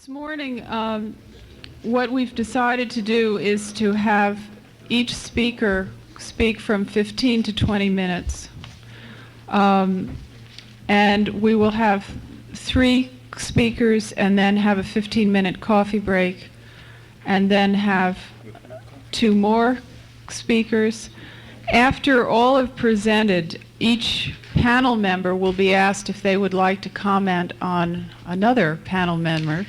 morning, what we've decided to do is to have each speaker speak from 15 to 20 minutes. And we will have 3 speakers and then have a 15-minute coffee break, and then have 2 more speakers. After all have presented, each panel member will be asked if they would like to comment on another panel member.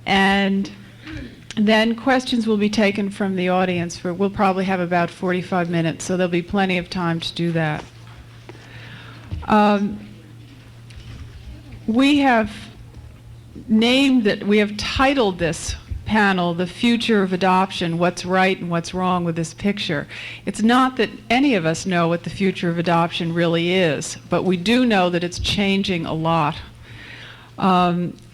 And then questions will be taken from the audience. We'll probably have about 45 minutes, so there'll be plenty of time to do that. We have titled this panel, "The Future of Adoption, What's Right and What's Wrong with This Picture." It's not that any of us know what the future of adoption really is, but we do know that it's changing a lot.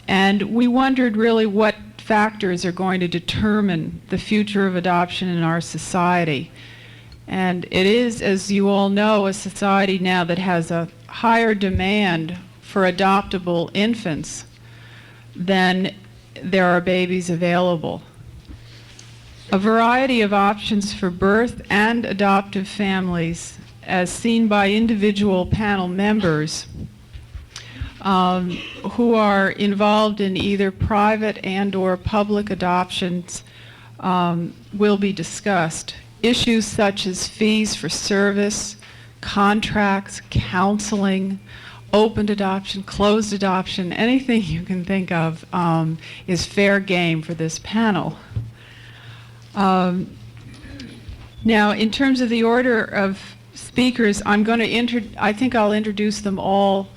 And we wondered really what factors are going to determine the future of adoption in our society. And it is, as you all know, a society now that has a higher demand for adoptable infants than there are babies available. A variety of options for birth and adoptive families, as seen by individual panel members who are involved in either private and/or public adoptions, will be discussed. Issues such as fees for service, contracts, counseling, open adoption, closed adoption, anything you can think of is fair game for this panel. Now, in terms of the order of speakers, I think I'll introduce them all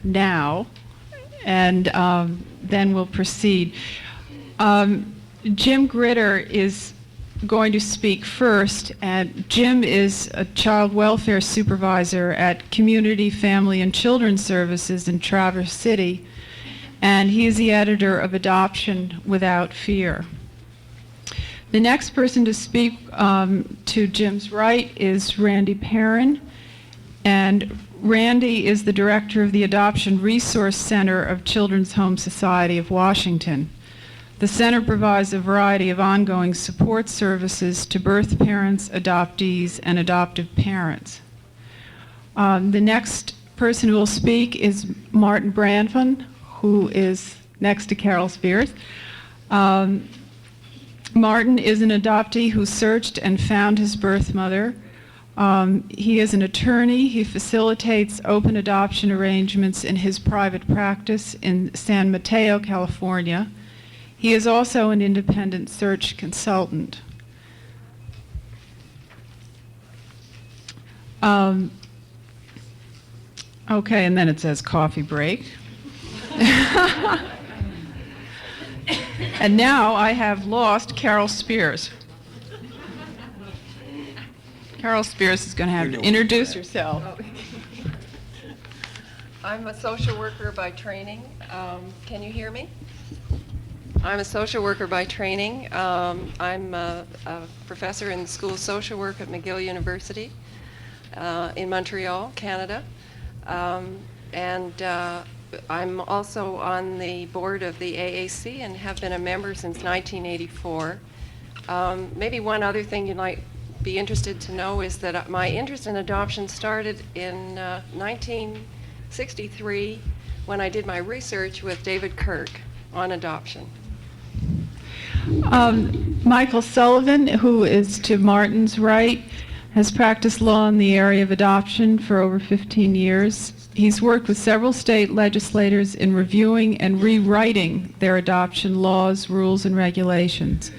now, and then we'll proceed. Jim Gritter is going to speak first, and Jim is a child welfare supervisor at Community, Family, and Children's Services in Traverse City, and he is the editor of Adoption Without Fear. The next person to speak to Jim's right is Randy Perrin, and Randy is the director of the Adoption Resource Center of Children's Home Society of Washington. The center provides a variety of ongoing support services to birth parents, adoptees, and adoptive parents. The next person who will speak is Martin Branfman, who is next to Carol Spears. Martin is an adoptee who searched and found his birth mother. He is an attorney. He facilitates open adoption arrangements in his private practice in San Mateo, California. He is also an independent search consultant. Okay, and then it says coffee break. And now I have lost Carol Spears. Carol Spears is going to have to introduce herself. I'm a social worker by training. Can you hear me? I'm a social worker by training. I'm a professor in the School of Social Work at McGill University in Montreal, Canada. And I'm also on the board of the AAC and have been a member since 1984. Maybe one other thing you might be interested to know is that my interest in adoption started in 1963 when I did my research with David Kirk on adoption. Michael Sullivan, who is to Martin's right, has practiced law in the area of adoption for over 15 years. He's worked with several state legislators in reviewing and rewriting their adoption laws, rules, and regulations.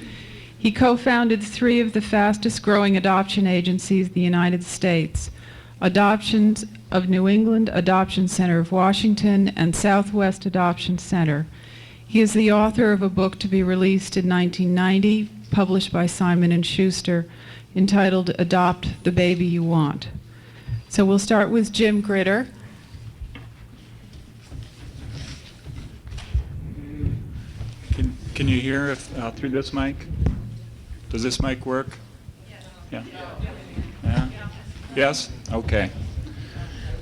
He co-founded 3 of the fastest growing adoption agencies in the United States: Adoptions of New England, Adoption Center of Washington, and Southwest Adoption Center. He is the author of a book to be released in 1990, published by Simon & Schuster, entitled Adopt the Baby You Want. So we'll start with Jim Gritter. Can you hear through this mic? Does this mic work? Yeah. Yeah? Yes? Okay.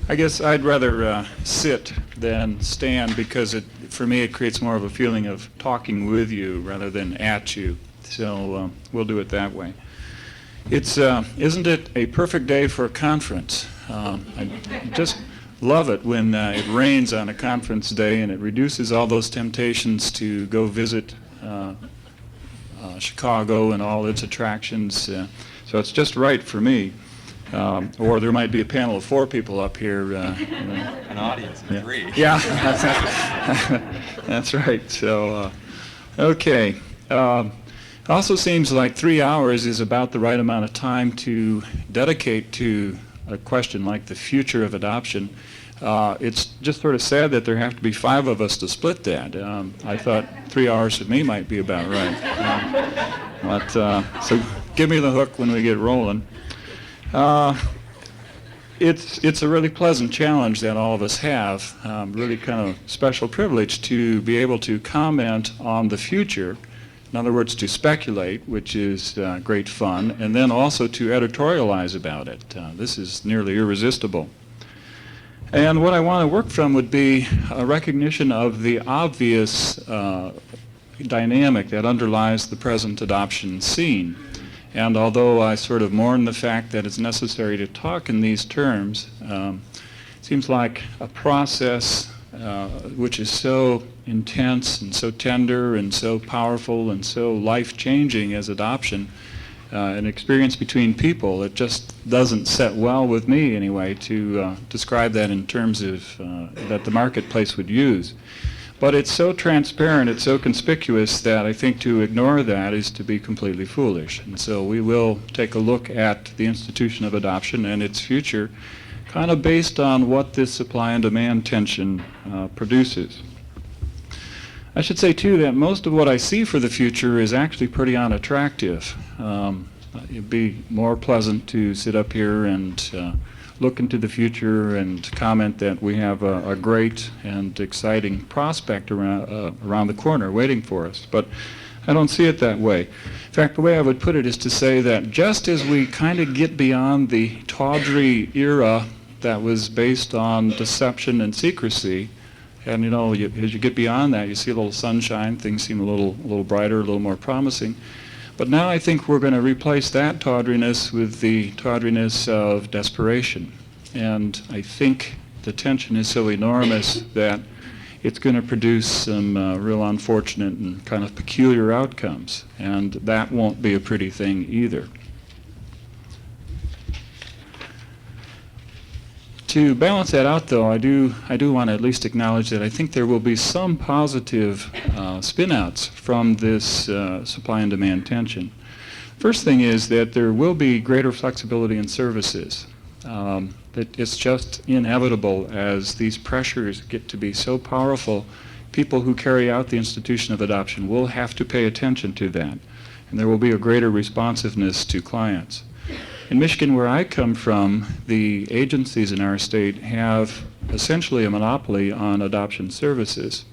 I guess I'd rather sit than stand because for me, it creates more of a feeling of talking with you rather than at you. So we'll do it that way. It's isn't it a perfect day for a conference? I just love it when it rains on a conference day, and it reduces all those temptations to go visit Chicago and all its attractions. So it's just right for me. Or there might be a panel of 4 people up here. An audience of 3. Yeah, that's right. So, okay. It also seems like 3 hours is about the right amount of time to dedicate to a question like the future of adoption. It's just sort of sad that there have to be 5 of us to split that. I thought 3 hours with me might be about right. So give me the hook when we get rolling. It's a really pleasant challenge that all of us have, really kind of special privilege to be able to comment on the future. In other words, to speculate, which is great fun, and then also to editorialize about it. This is nearly irresistible. And what I want to work from would be a recognition of the obvious dynamic that underlies the present adoption scene. And although I sort of mourn the fact that it's necessary to talk in these terms, it seems like a process which is so intense and so tender and so powerful and so life-changing as adoption, an experience between people, it just doesn't set well with me anyway to describe that in terms of that the marketplace would use. But it's so transparent, it's so conspicuous that I think to ignore that is to be completely foolish. And so we will take a look at the institution of adoption and its future kind of based on what this supply and demand tension produces. I should say, too, that most of what I see for the future is actually pretty unattractive. It'd be more pleasant to sit up here and look into the future and comment that we have a great and exciting prospect around the corner waiting for us. But I don't see it that way. In fact, the way I would put it is to say that just as we kind of get beyond the tawdry era that was based on deception and secrecy, and as you get beyond that, you see a little sunshine, things seem a little brighter, a little more promising. But now I think we're going to replace that tawdriness with the tawdriness of desperation. And I think the tension is so enormous that it's going to produce some real unfortunate and kind of peculiar outcomes. And that won't be a pretty thing either. To balance that out, though, I do want to at least acknowledge that I think there will be some positive spin-outs from this supply and demand tension. First thing is that there will be greater flexibility in services. That it's just inevitable as these pressures get to be so powerful, people who carry out the institution of adoption will have to pay attention to that, and there will be a greater responsiveness to clients. In Michigan, where I come from, the agencies in our state have essentially a monopoly on adoption services.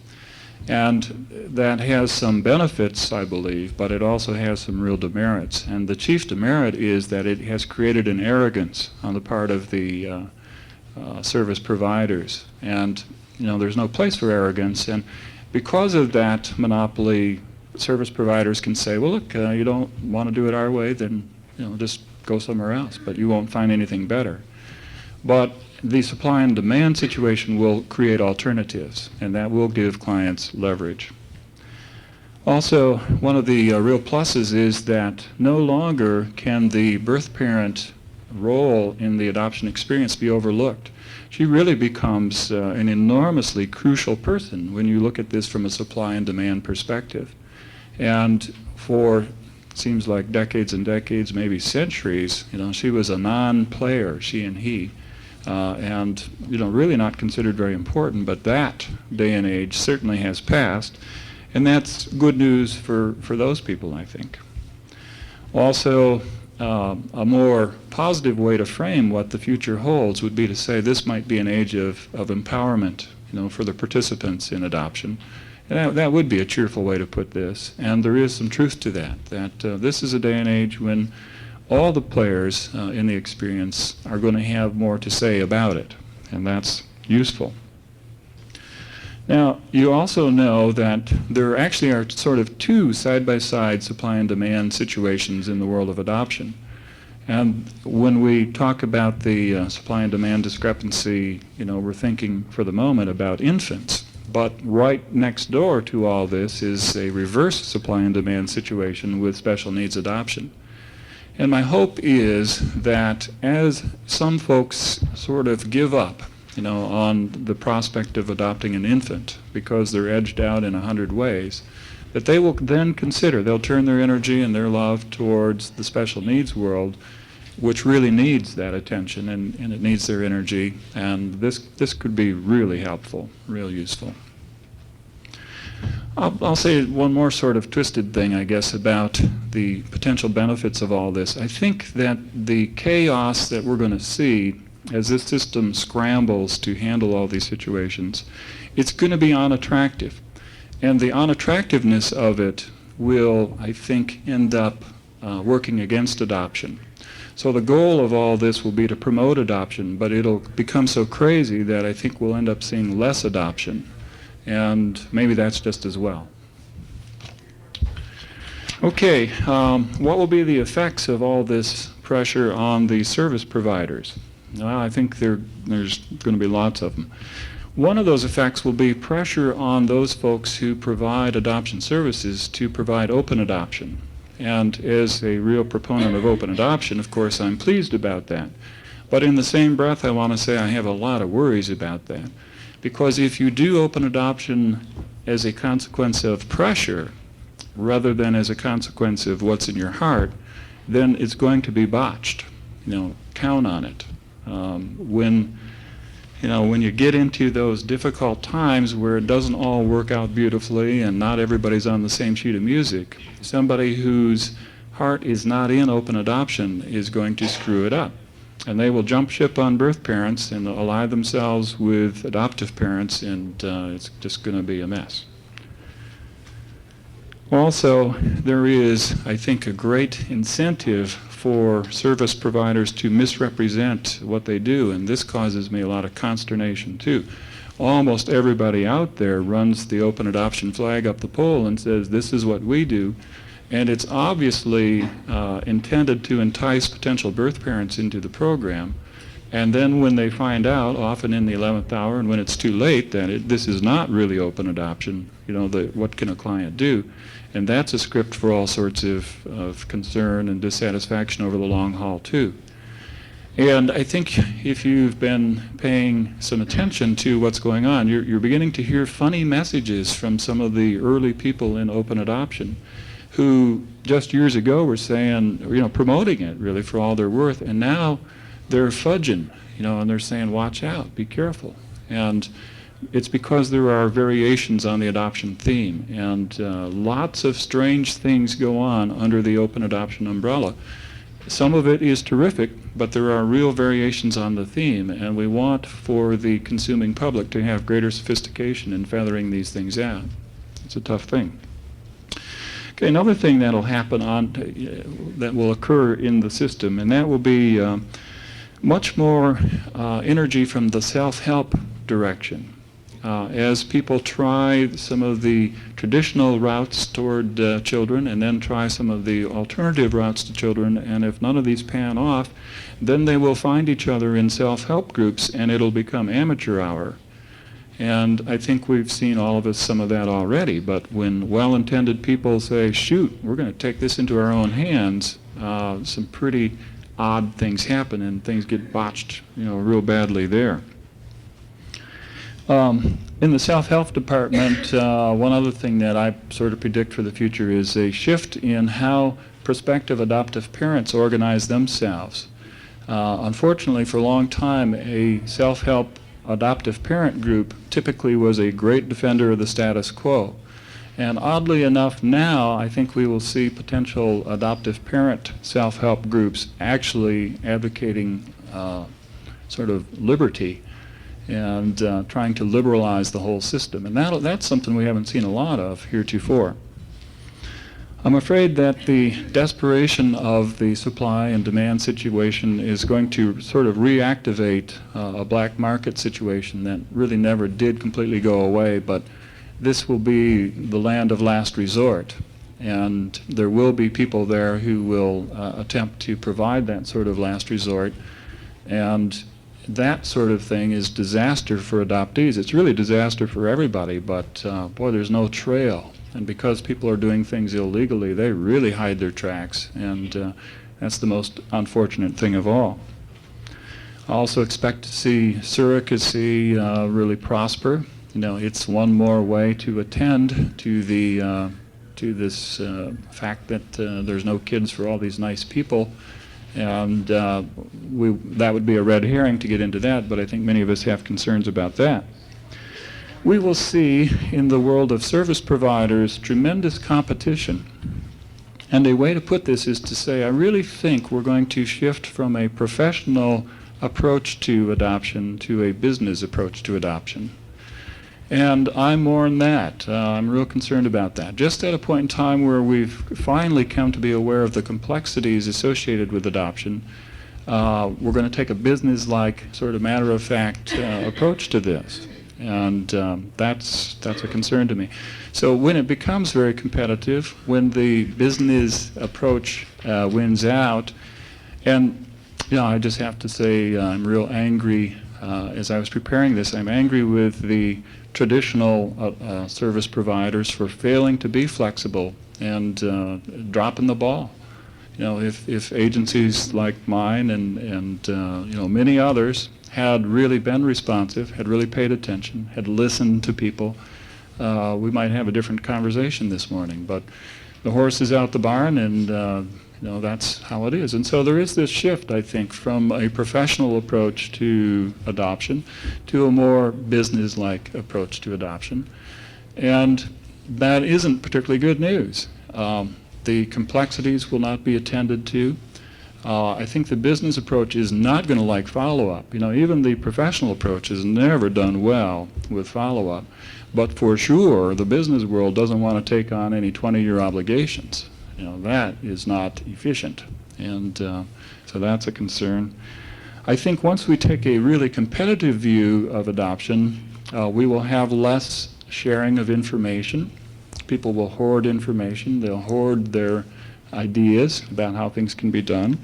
And that has some benefits, I believe, but it also has some real demerits. And the chief demerit is that it has created an arrogance on the part of the service providers. And, there's no place for arrogance. And because of that monopoly, service providers can say, well, look, you don't want to do it our way, then, just go somewhere else, but you won't find anything better. But the supply and demand situation will create alternatives, and that will give clients leverage. Also, one of the real pluses is that no longer can the birth parent role in the adoption experience be overlooked. She really becomes an enormously crucial person when you look at this from a supply and demand perspective. And for seems like decades and decades, maybe centuries, she was a non-player, she and he, and really not considered very important. But that day and age certainly has passed, and that's good news for those people, I think. Also, a more positive way to frame what the future holds would be to say this might be an age of empowerment, for the participants in adoption. And that would be a cheerful way to put this, and there is some truth to that this is a day and age when all the players in the experience are going to have more to say about it, and that's useful. Now, you also know that there actually are sort of two side-by-side supply and demand situations in the world of adoption. And when we talk about the supply and demand discrepancy, we're thinking for the moment about infants. But right next door to all this is a reverse supply and demand situation with special needs adoption. And my hope is that as some folks sort of give up, on the prospect of adopting an infant because they're edged out in 100 ways, that they will then consider, they'll turn their energy and their love towards the special needs world, which really needs that attention and it needs their energy, and this could be really helpful, real useful. I'll say one more sort of twisted thing, I guess, about the potential benefits of all this. I think that the chaos that we're going to see as this system scrambles to handle all these situations, it's going to be unattractive. And the unattractiveness of it will, I think, end up working against adoption. So the goal of all this will be to promote adoption, but it'll become so crazy that I think we'll end up seeing less adoption. And maybe that's just as well. Okay, what will be the effects of all this pressure on the service providers? Well, I think there's going to be lots of them. One of those effects will be pressure on those folks who provide adoption services to provide open adoption. And as a real proponent of open adoption, of course, I'm pleased about that. But in the same breath, I want to say I have a lot of worries about that. Because if you do open adoption as a consequence of pressure, rather than as a consequence of what's in your heart, then it's going to be botched. Count on it. When you get into those difficult times where it doesn't all work out beautifully and not everybody's on the same sheet of music, somebody whose heart is not in open adoption is going to screw it up. And they will jump ship on birth parents and ally themselves with adoptive parents, and it's just going to be a mess. Also, there is, I think, a great incentive for service providers to misrepresent what they do, and this causes me a lot of consternation too. Almost everybody out there runs the open adoption flag up the pole and says, this is what we do, and it's obviously intended to entice potential birth parents into the program. And then when they find out, often in the 11th hour, and when it's too late, that this is not really open adoption, what can a client do? And that's a script for all sorts of concern and dissatisfaction over the long haul, too. And I think if you've been paying some attention to what's going on, you're beginning to hear funny messages from some of the early people in open adoption who just years ago were saying, promoting it really for all they're worth, and now they're fudging, and they're saying, watch out, be careful. And it's because there are variations on the adoption theme, and lots of strange things go on under the open adoption umbrella. Some of it is terrific, but there are real variations on the theme, and we want for the consuming public to have greater sophistication in feathering these things out. It's a tough thing. Okay, another thing that'll happen that will occur in the system, and that will be much more energy from the self-help direction. As people try some of the traditional routes toward children and then try some of the alternative routes to children, and if none of these pan off, then they will find each other in self-help groups and it'll become amateur hour. And I think we've seen, all of us, some of that already, but when well-intended people say, shoot, we're going to take this into our own hands, some pretty odd things happen and things get botched, real badly there. In the self-help department, one other thing that I sort of predict for the future is a shift in how prospective adoptive parents organize themselves. Unfortunately, for a long time, a self-help adoptive parent group typically was a great defender of the status quo. And oddly enough, now I think we will see potential adoptive parent self-help groups actually advocating sort of liberty and trying to liberalize the whole system. And that's something we haven't seen a lot of heretofore. I'm afraid that the desperation of the supply and demand situation is going to sort of reactivate a black market situation that really never did completely go away, but this will be the land of last resort. And there will be people there who will attempt to provide that sort of last resort. And that sort of thing is disaster for adoptees. It's really disaster for everybody, but boy, there's no trail. And because people are doing things illegally, they really hide their tracks, and that's the most unfortunate thing of all. I also expect to see surrogacy really prosper. You know, it's one more way to attend to the to this fact that there's no kids for all these nice people, and that would be a red herring to get into that. But I think many of us have concerns about that. We will see in the world of service providers tremendous competition. And a way to put this is to say, I really think we're going to shift from a professional approach to adoption to a business approach to adoption. And I'm more than that. I'm real concerned about that. Just at a point in time where we've finally come to be aware of the complexities associated with adoption, we're going to take a business-like, sort of matter-of-fact approach to this. And that's a concern to me. So when it becomes very competitive, when the business approach wins out, and you know, I just have to say I'm real angry. As I was preparing this, I'm angry with the traditional service providers for failing to be flexible and dropping the ball. You know, if agencies like mine and you know, many others had really been responsive, had really paid attention, had listened to people, we might have a different conversation this morning. But the horse is out the barn, and you know, that's how it is. And so there is this shift, I think, from a professional approach to adoption to a more business-like approach to adoption. And that isn't particularly good news. The complexities will not be attended to. I think the business approach is not going to like follow-up. You know, even the professional approach has never done well with follow-up. But for sure, the business world doesn't want to take on any 20-year obligations. You know, that is not efficient. And so that's a concern. I think once we take a really competitive view of adoption, we will have less sharing of information. People will hoard information. They'll hoard their ideas about how things can be done.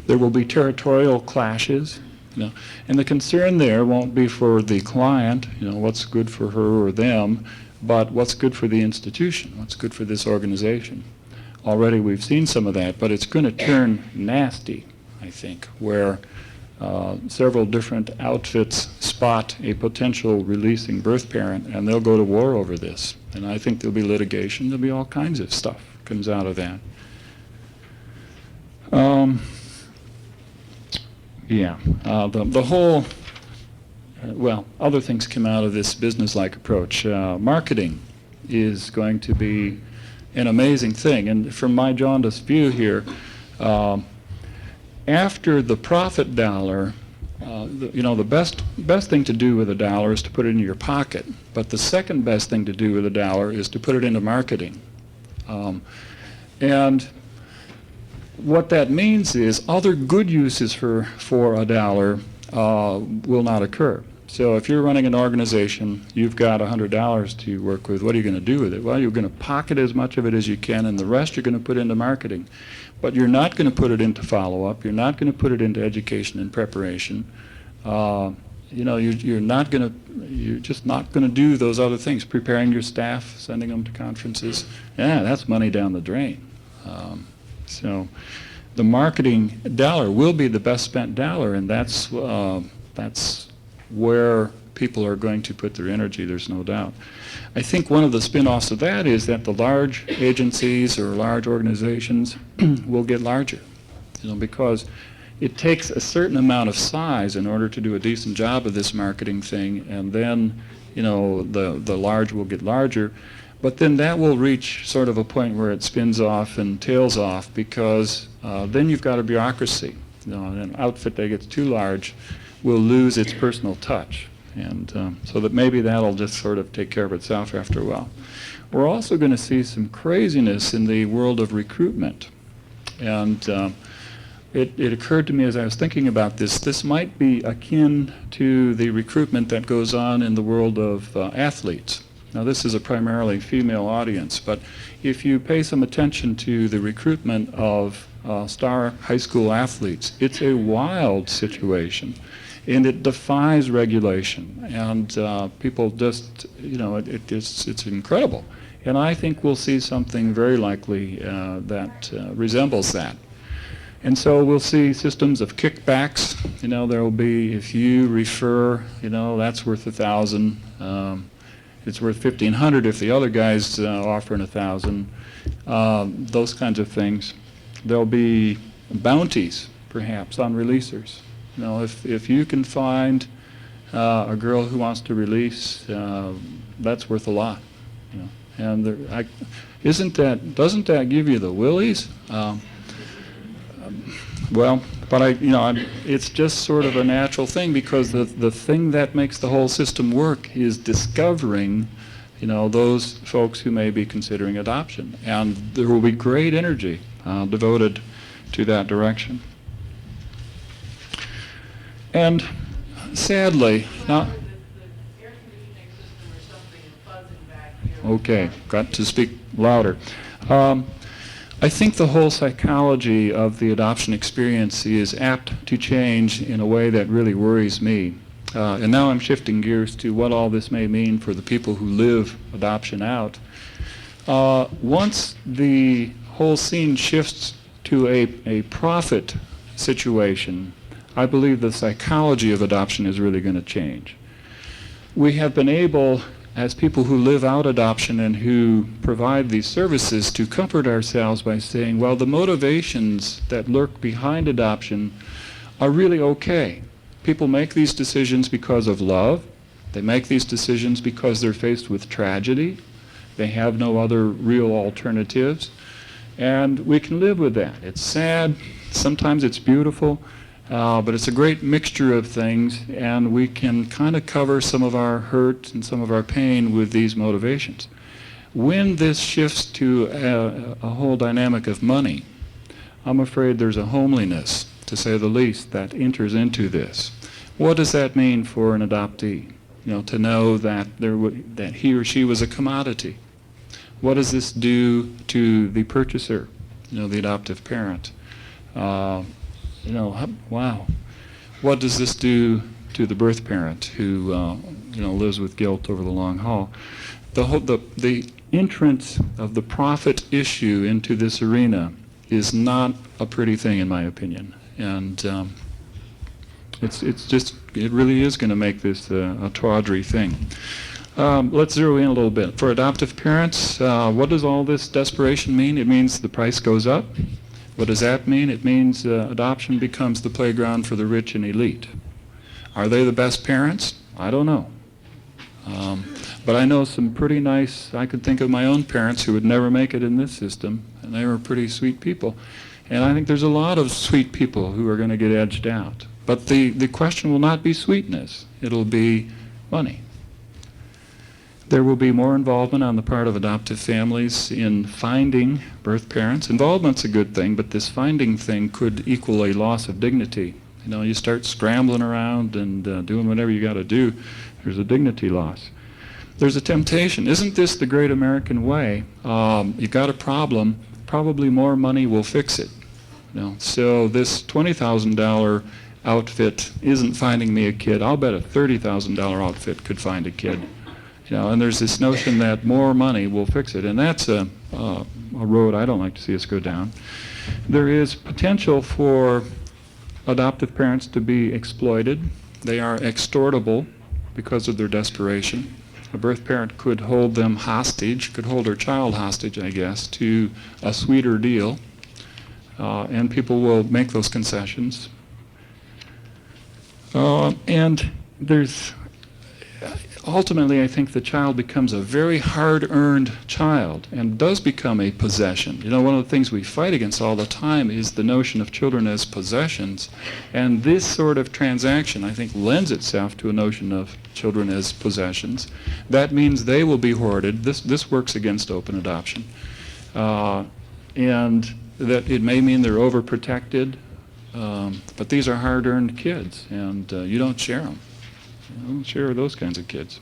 There will be territorial clashes, you know, and the concern there won't be for the client, you know, what's good for her or them, but what's good for the institution, what's good for this organization. Already we've seen some of that, but it's going to turn nasty, I think, where several different outfits spot a potential releasing birth parent, and they'll go to war over this. And I think there'll be litigation. There'll be all kinds of stuff comes out of that. The whole, well, other things come out of this business-like approach. Marketing is going to be an amazing thing. And from my jaundiced view here, after the profit dollar, you know, the best thing to do with a dollar is to put it in your pocket. But the second best thing to do with a dollar is to put it into marketing. And what that means is other good uses for a dollar will not occur. So if you're running an organization, you've got $100 to work with, what are you going to do with it? Well, you're going to pocket as much of it as you can, and the rest you're going to put into marketing. But you're not going to put it into follow-up. You're not going to put it into education and preparation. You know, you're just not going to do those other things, preparing your staff, sending them to conferences. Yeah, that's money down the drain. So the marketing dollar will be the best spent dollar, and that's where people are going to put their energy, there's no doubt. I think one of the spin-offs of that is that the large agencies or large organizations will get larger, you know, because it takes a certain amount of size in order to do a decent job of this marketing thing, and then, you know, the large will get larger. But then that will reach sort of a point where it spins off and tails off, because then you've got a bureaucracy. You know, an outfit that gets too large will lose its personal touch. And so that maybe that'll just sort of take care of itself after a while. We're also going to see some craziness in the world of recruitment. And it occurred to me as I was thinking about this might be akin to the recruitment that goes on in the world of athletes. Now, this is a primarily female audience, but if you pay some attention to the recruitment of star high school athletes, it's a wild situation, and it defies regulation. And people just, it's incredible. And I think we'll see something very likely that resembles that. And so we'll see systems of kickbacks. There will be, if you refer, that's worth $1,000. It's worth $1,500 if the other guy's offering $1,000. Those kinds of things. There'll be bounties, perhaps, on releasers. If you can find a girl who wants to release, that's worth a lot. And doesn't that give you the willies? Well, but it's just sort of a natural thing, because the thing that makes the whole system work is discovering, those folks who may be considering adoption, and there will be great energy devoted to that direction. And sadly, now. Okay, got to speak louder. I think the whole psychology of the adoption experience is apt to change in a way that really worries me. And now I'm shifting gears to what all this may mean for the people who live adoption out. Once the whole scene shifts to a profit situation, I believe the psychology of adoption is really going to change. We have been able, as people who live out adoption and who provide these services, to comfort ourselves by saying, well, the motivations that lurk behind adoption are really okay. People make these decisions because of love. They make these decisions because they're faced with tragedy. They have no other real alternatives. And we can live with that. It's sad. Sometimes it's beautiful. But it's a great mixture of things, and we can kind of cover some of our hurt and some of our pain with these motivations. When this shifts to a whole dynamic of money, I'm afraid there's a homeliness, to say the least, that enters into this. What does that mean for an adoptee? To know that that he or she was a commodity. What does this do to the purchaser, the adoptive parent? Wow. What does this do to the birth parent who, lives with guilt over the long haul? The entrance of the profit issue into this arena is not a pretty thing, in my opinion. And it really is going to make this a tawdry thing. Let's zero in a little bit. For adoptive parents, what does all this desperation mean? It means the price goes up. What does that mean? It means adoption becomes the playground for the rich and elite. Are they the best parents? I don't know. But I know some pretty nice, I could think of my own parents who would never make it in this system, and they were pretty sweet people. And I think there's a lot of sweet people who are going to get edged out. But the question will not be sweetness. It'll be money. There will be more involvement on the part of adoptive families in finding birth parents. Involvement's a good thing, but this finding thing could equal a loss of dignity. You start scrambling around and doing whatever you got to do, there's a dignity loss. There's a temptation. Isn't this the great American way? You got a problem, probably more money will fix it. So this $20,000 outfit isn't finding me a kid. I'll bet a $30,000 outfit could find a kid. And there's this notion that more money will fix it, and that's a road I don't like to see us go down. There is potential for adoptive parents to be exploited. They are extortable because of their desperation. A birth parent could hold them hostage, could hold her child hostage, I guess, to a sweeter deal, and people will make those concessions. And there's ultimately, I think the child becomes a very hard-earned child and does become a possession. You know, one of the things we fight against all the time is the notion of children as possessions. And this sort of transaction, I think, lends itself to a notion of children as possessions. That means they will be hoarded. This works against open adoption. And that it may mean they're overprotected, but these are hard-earned kids, and you don't share them. You don't share those kinds of kids.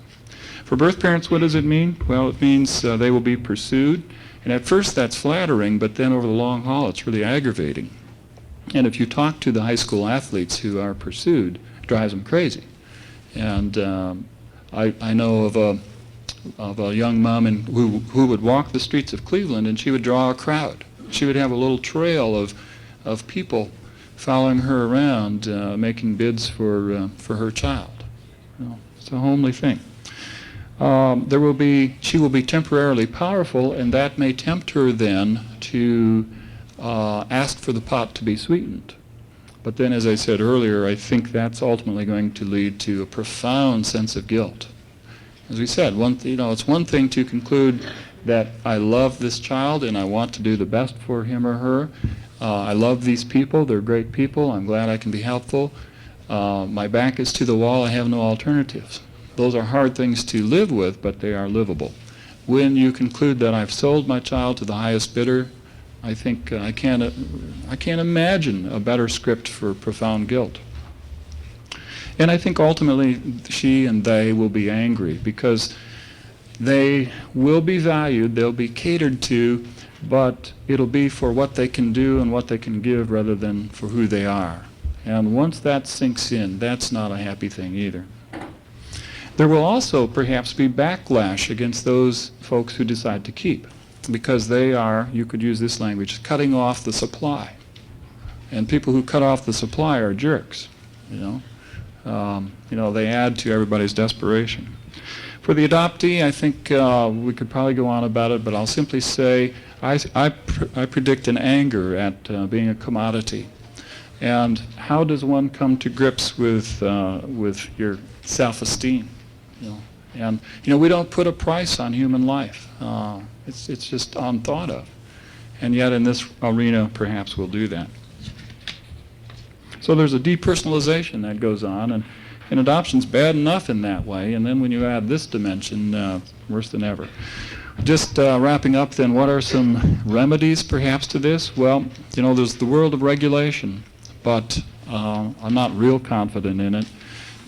For birth parents, what does it mean? Well, it means they will be pursued, and at first that's flattering, but then over the long haul it's really aggravating. And if you talk to the high school athletes who are pursued, it drives them crazy. And I know of a young mom who would walk the streets of Cleveland, and she would draw a crowd. She would have a little trail of people following her around, making bids for her child. You know, it's a homely thing. She will be temporarily powerful, and that may tempt her then to ask for the pot to be sweetened. But then, as I said earlier, I think that's ultimately going to lead to a profound sense of guilt. As we said, it's one thing to conclude that I love this child and I want to do the best for him or her. I love these people. They're great people. I'm glad I can be helpful. My back is to the wall. I have no alternatives. Those are hard things to live with, but they are livable. When you conclude that I've sold my child to the highest bidder, I think I can't imagine a better script for profound guilt. And I think ultimately she and they will be angry because they will be valued, they'll be catered to, but it'll be for what they can do and what they can give rather than for who they are. And once that sinks in, that's not a happy thing either. There will also perhaps be backlash against those folks who decide to keep, because they are, you could use this language, cutting off the supply. And people who cut off the supply are jerks, you know. They add to everybody's desperation. For the adoptee, I think we could probably go on about it, but I'll simply say I predict an anger at being a commodity. And how does one come to grips with your self-esteem? And we don't put a price on human life. It's just unthought of. And yet in this arena, perhaps we'll do that. So there's a depersonalization that goes on, and adoption's bad enough in that way, and then when you add this dimension, worse than ever. Just wrapping up then, what are some remedies perhaps to this? Well, there's the world of regulation, but I'm not real confident in it.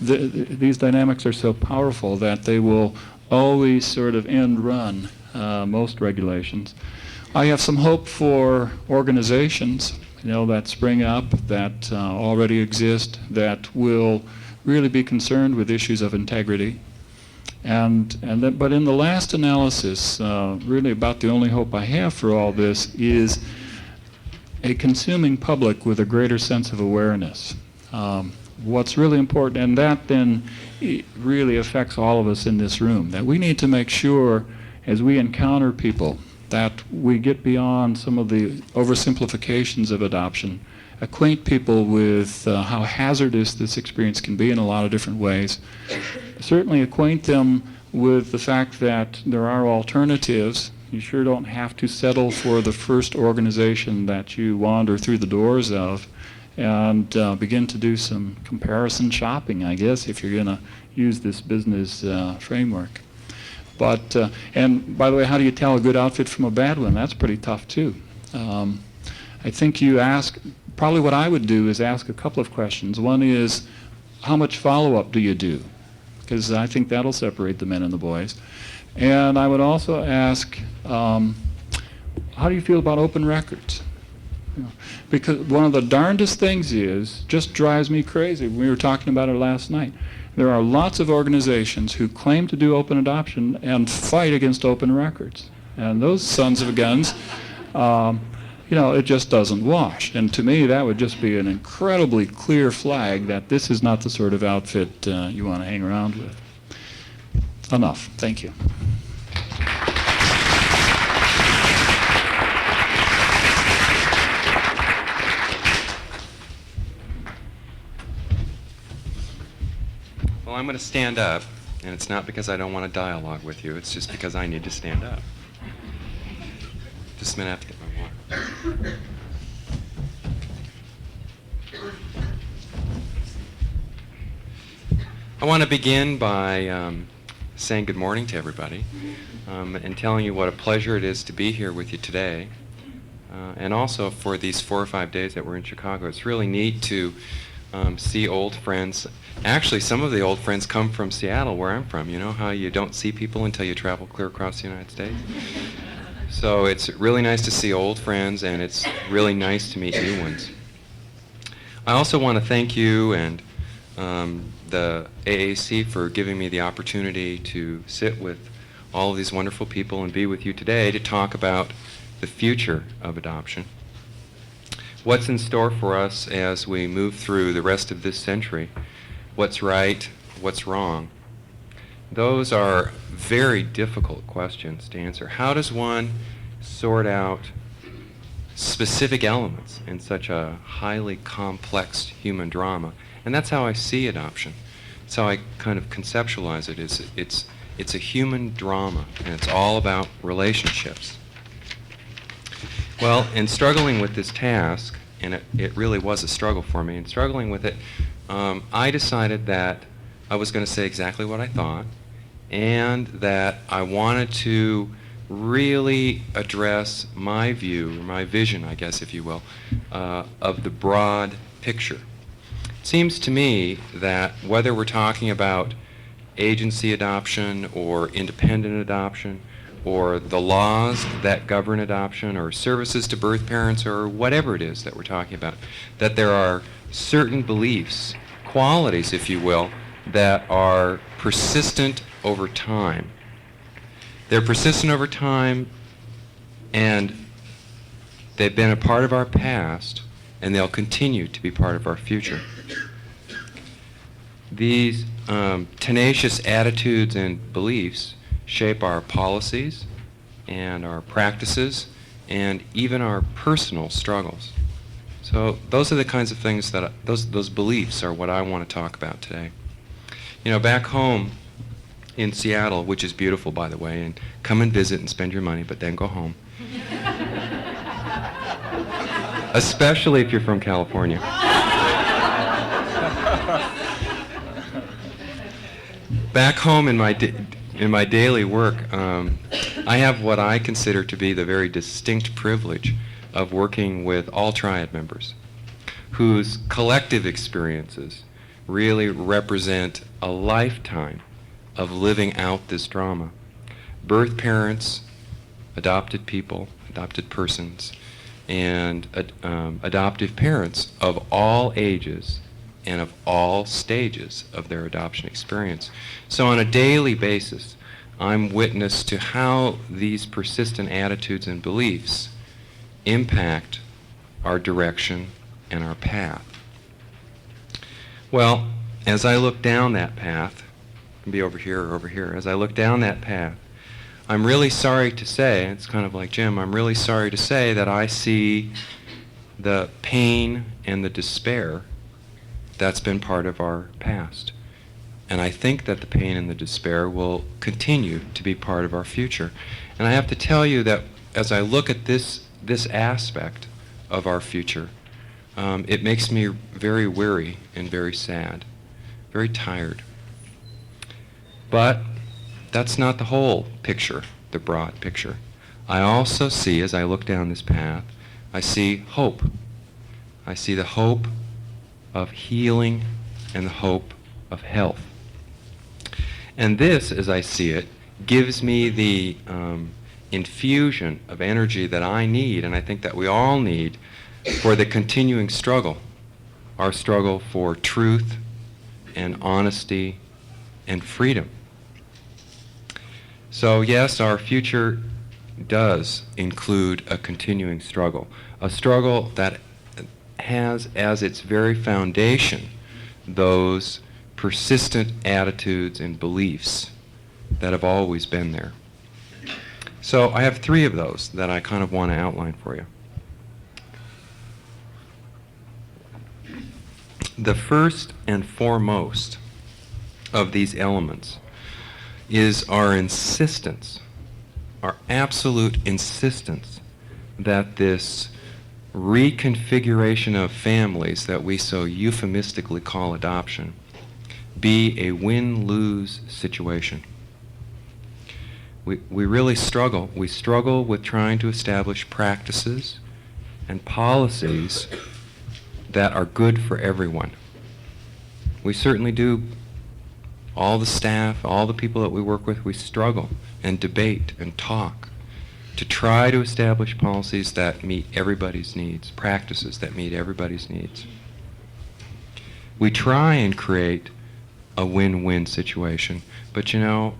These dynamics are so powerful that they will always sort of end run most regulations. I have some hope for organizations that spring up, that already exist, that will really be concerned with issues of integrity. But in the last analysis, really about the only hope I have for all this is a consuming public with a greater sense of awareness. What's really important, and that then really affects all of us in this room, that we need to make sure as we encounter people that we get beyond some of the oversimplifications of adoption, acquaint people with how hazardous this experience can be in a lot of different ways. Certainly acquaint them with the fact that there are alternatives. You sure don't have to settle for the first organization that you wander through the doors of, and begin to do some comparison shopping, I guess, if you're going to use this business framework. But, and by the way, how do you tell a good outfit from a bad one? That's pretty tough too. I think you ask, probably what I would do is ask a couple of questions. One is, how much follow-up do you do? Because I think that'll separate the men and the boys. And I would also ask, how do you feel about open records? Because one of the darndest things just drives me crazy. We were talking about it last night. There are lots of organizations who claim to do open adoption and fight against open records. And those sons of guns, it just doesn't wash. And to me, that would just be an incredibly clear flag that this is not the sort of outfit you want to hang around with. Enough. Thank you. Well, I'm going to stand up, And it's not because I don't want to dialogue with you, it's just because I need to stand up. Just a minute, I have to get my water. I want to begin by saying good morning to everybody and telling you what a pleasure it is to be here with you today. And also for these 4 or 5 days that we're in Chicago. It's really neat to see old friends. Actually, some of the old friends come from Seattle, where I'm from. You know how you don't see people until you travel clear across the United States? So it's really nice to see old friends, and it's really nice to meet new ones. I also want to thank you and the AAC for giving me the opportunity to sit with all of these wonderful people and be with you today to talk about the future of adoption. What's in store for us as we move through the rest of this century? What's right? What's wrong? Those are very difficult questions to answer. How does one sort out specific elements in such a highly complex human drama? And that's how I see adoption. That's how I kind of conceptualize it. It's a human drama, and it's all about relationships. Well, in struggling with this task, and it really was a struggle for me, in struggling with it, I decided that I was going to say exactly what I thought, and that I wanted to really address my view, or my vision, I guess, if you will, of the broad picture. It seems to me that whether we're talking about agency adoption or independent adoption, or the laws that govern adoption, or services to birth parents, or whatever it is that we're talking about, that there are certain beliefs, qualities, if you will, that are persistent over time. They're persistent over time, and they've been a part of our past, and they'll continue to be part of our future. These tenacious attitudes and beliefs shape our policies and our practices and even our personal struggles. So those are the kinds of things that those beliefs are what I want to talk about today. You know, back home in Seattle, which is beautiful, by the way, and come and visit and spend your money, but then go home. Especially if you're from California. Back home in my daily work, I have what I consider to be the very distinct privilege of working with all triad members whose collective experiences really represent a lifetime of living out this drama. Birth parents, adopted people, adopted persons, and adoptive parents of all ages and of all stages of their adoption experience. So on a daily basis, I'm witness to how these persistent attitudes and beliefs impact our direction and our path. Well, as I look down that path, it can be over here or over here, as I look down that path, I'm really sorry to say, it's kind of like Jim, I'm really sorry to say that I see the pain and the despair that's been part of our past. And I think that the pain and the despair will continue to be part of our future. And I have to tell you that as I look at this aspect of our future, it makes me very weary and very sad, very tired. But that's not the whole picture, the broad picture. I also see, as I look down this path, I see hope. I see the hope of healing and the hope of health. And this, as I see it, gives me the infusion of energy that I need, and I think that we all need, for the continuing struggle, our struggle for truth and honesty and freedom. So yes, our future does include a continuing struggle, a struggle that has as its very foundation those persistent attitudes and beliefs that have always been there. So I have 3 of those that I kind of want to outline for you. The first and foremost of these elements is our insistence, our absolute insistence that this reconfiguration of families that we so euphemistically call adoption be a win-lose situation. We really struggle. We struggle with trying to establish practices and policies that are good for everyone. We certainly do. All the staff, all the people that we work with, we struggle and debate and talk to try to establish policies that meet everybody's needs, practices that meet everybody's needs. We try and create a win-win situation, but you know,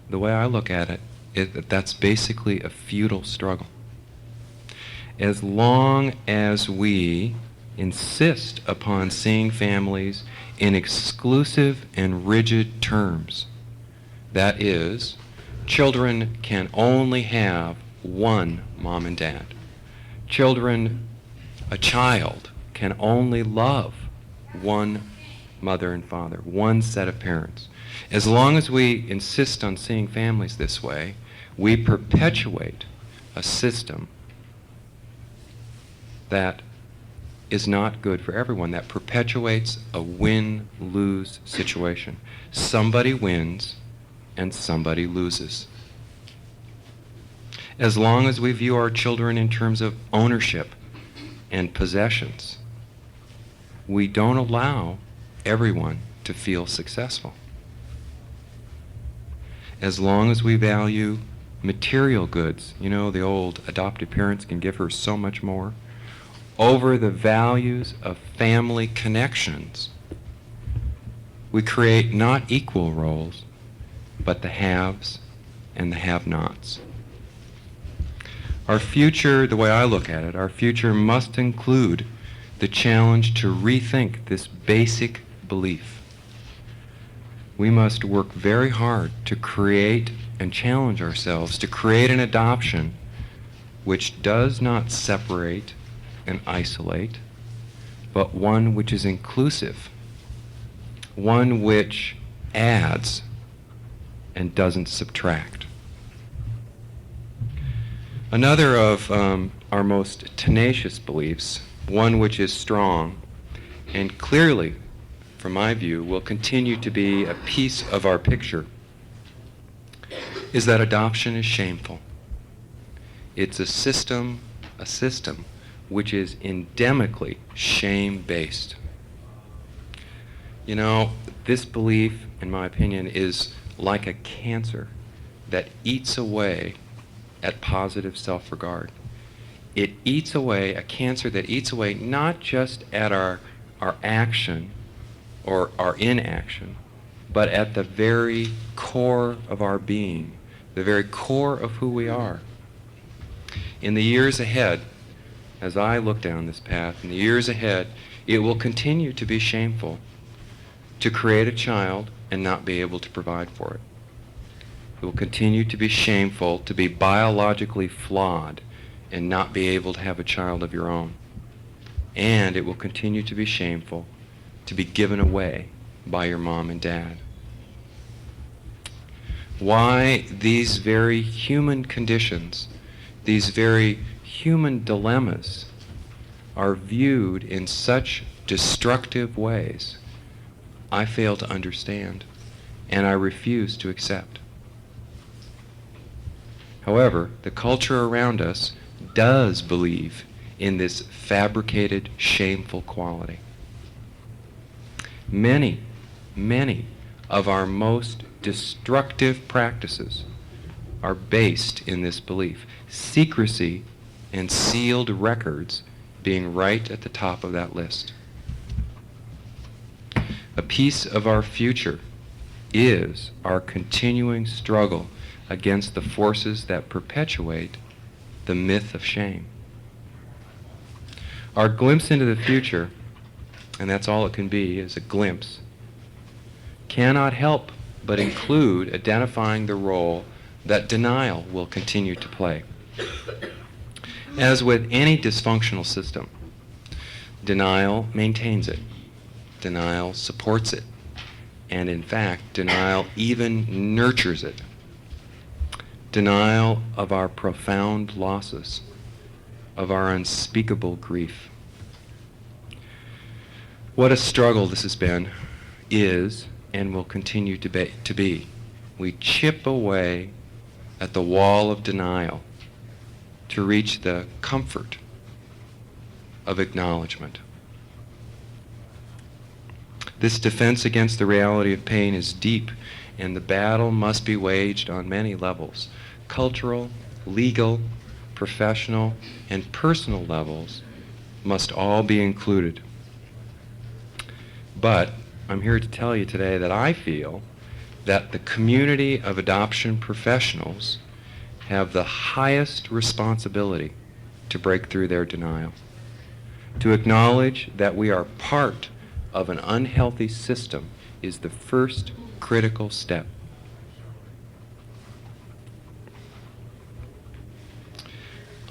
the way I look at it, that's basically a futile struggle. As long as we insist upon seeing families in exclusive and rigid terms, that is, children can only have one mom and dad. A child can only love one mother and father, one set of parents. As long as we insist on seeing families this way, we perpetuate a system that is not good for everyone, that perpetuates a win-lose situation. Somebody wins and somebody loses. As long as we view our children in terms of ownership and possessions, we don't allow everyone to feel successful. As long as we value material goods, you know, the old adoptive parents can give her so much more, over the values of family connections, we create not equal roles, but the haves and the have-nots. Our future, the way I look at it, our future must include the challenge to rethink this basic belief. We must work very hard to create and challenge ourselves to create an adoption which does not separate and isolate, but one which is inclusive, one which adds and doesn't subtract. Another of our most tenacious beliefs, one which is strong and clearly, from my view, will continue to be a piece of our picture, is that adoption is shameful. It's a system which is endemically shame-based. You know, this belief, in my opinion, is like a cancer that eats away at positive self-regard. It eats away, a cancer that eats away not just at our action or our inaction, but at the very core of our being, the very core of who we are. In the years ahead, as I look down this path, in the years ahead, it will continue to be shameful to create a child and not be able to provide for it. It will continue to be shameful to be biologically flawed and not be able to have a child of your own. And it will continue to be shameful to be given away by your mom and dad. Why these very human conditions, these very human dilemmas are viewed in such destructive ways, I fail to understand, and I refuse to accept. However, the culture around us does believe in this fabricated, shameful quality. Many of our most destructive practices are based in this belief. Secrecy and sealed records being right at the top of that list. A piece of our future is our continuing struggle against the forces that perpetuate the myth of shame. Our glimpse into the future, and that's all it can be, is a glimpse, cannot help but include identifying the role that denial will continue to play. As with any dysfunctional system, denial maintains it. Denial supports it. And in fact, denial even nurtures it. Denial of our profound losses, of our unspeakable grief. What a struggle this has been, is, and will continue to be. We chip away at the wall of denial to reach the comfort of acknowledgement. This defense against the reality of pain is deep, and the battle must be waged on many levels. Cultural, legal, professional, and personal levels must all be included. But I'm here to tell you today that I feel that the community of adoption professionals have the highest responsibility to break through their denial, to acknowledge that we are part of an unhealthy system is the first critical step.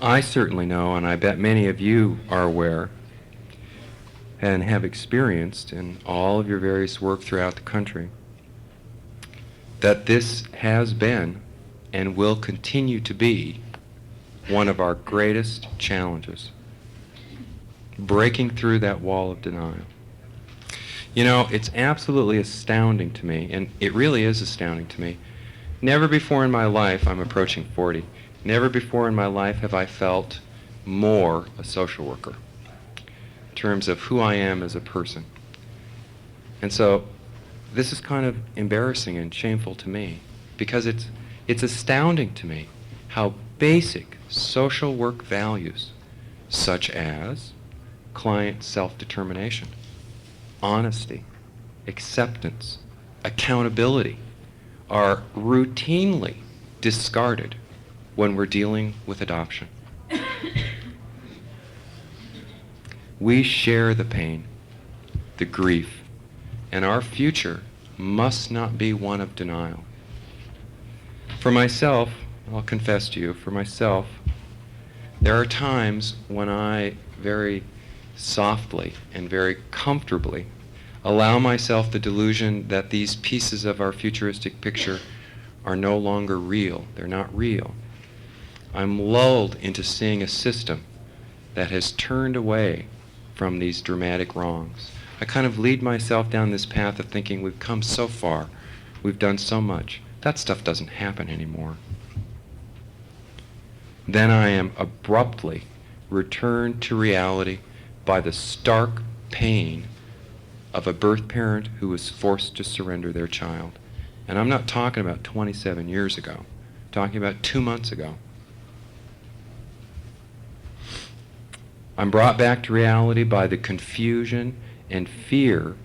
I certainly know, and I bet many of you are aware and have experienced in all of your various work throughout the country, that this has been and will continue to be one of our greatest challenges. Breaking through that wall of denial. You know, it's absolutely astounding to me, and it really is astounding to me. Never before in my life, I'm approaching 40, never before in my life have I felt more a social worker in terms of who I am as a person. And so this is kind of embarrassing and shameful to me because it's astounding to me how basic social work values such as client self-determination, honesty, acceptance, accountability are routinely discarded when we're dealing with adoption. We share the pain, the grief, and our future must not be one of denial. For myself, I'll confess to you, for myself, there are times when I very softly and very comfortably allow myself the delusion that these pieces of our futuristic picture are no longer real. They're not real. I'm lulled into seeing a system that has turned away from these dramatic wrongs. I kind of lead myself down this path of thinking we've come so far, we've done so much. That stuff doesn't happen anymore. Then I am abruptly returned to reality by the stark pain of a birth parent who was forced to surrender their child. And I'm not talking about 27 years ago. I'm talking about 2 months ago. I'm brought back to reality by the confusion and fear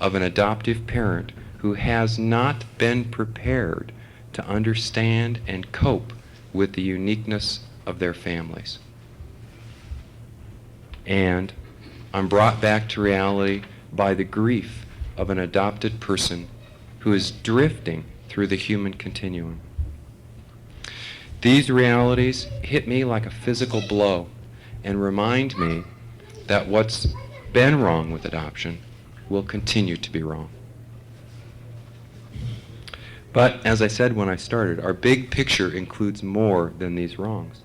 of an adoptive parent who has not been prepared to understand and cope with the uniqueness of their families. And I'm brought back to reality by the grief of an adopted person who is drifting through the human continuum. These realities hit me like a physical blow and remind me that what's been wrong with adoption will continue to be wrong. But as I said when I started, our big picture includes more than these wrongs.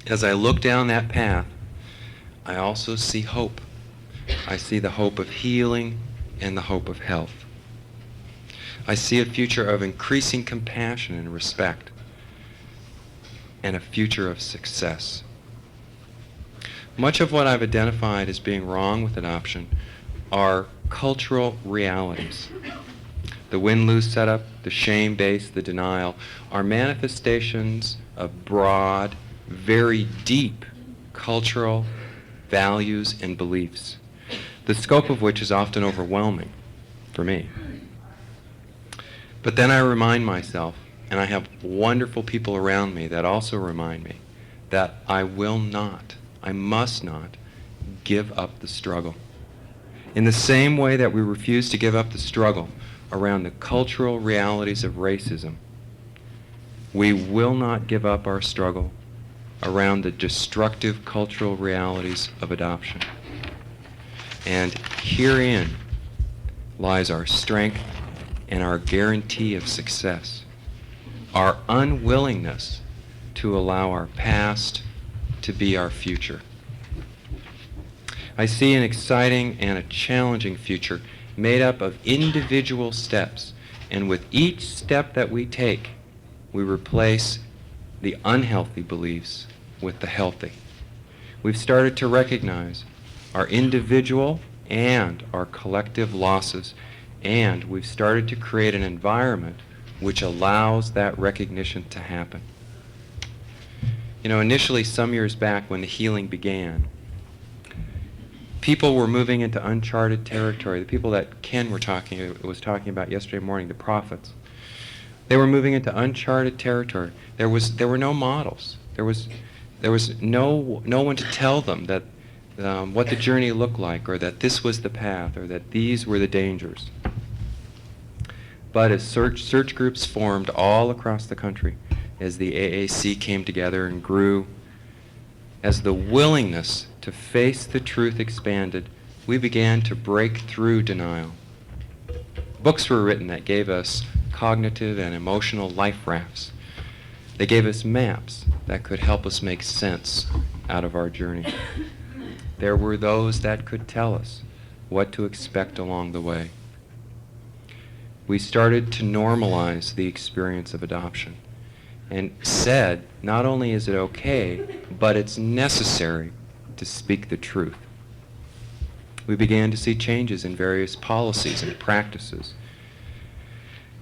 As I look down that path, I also see hope. I see the hope of healing and the hope of health. I see a future of increasing compassion and respect, and a future of success. Much of what I've identified as being wrong with adoption are cultural realities. The win-lose setup, the shame base, the denial are manifestations of broad, very deep cultural values and beliefs, the scope of which is often overwhelming for me. But then I remind myself, and I have wonderful people around me that also remind me, that I must not give up the struggle. In the same way that we refuse to give up the struggle around the cultural realities of racism, we will not give up our struggle around the destructive cultural realities of adoption. And herein lies our strength and our guarantee of success. Our unwillingness to allow our past to be our future. I see an exciting and a challenging future made up of individual steps, and with each step that we take, we replace the unhealthy beliefs with the healthy. We've started to recognize our individual and our collective losses, and we've started to create an environment which allows that recognition to happen. You know, initially, some years back when the healing began, people were moving into uncharted territory. The people that Ken was talking about yesterday morning, the prophets, they were moving into uncharted territory. There were no models. There was no one to tell them that what the journey looked like, or that this was the path, or that these were the dangers. But as search groups formed all across the country, as the AAC came together and grew, as the willingness to face the truth expanded, we began to break through denial. Books were written that gave us cognitive and emotional life rafts. They gave us maps that could help us make sense out of our journey. There were those that could tell us what to expect along the way. We started to normalize the experience of adoption and said, not only is it okay, but it's necessary to speak the truth. We began to see changes in various policies and practices.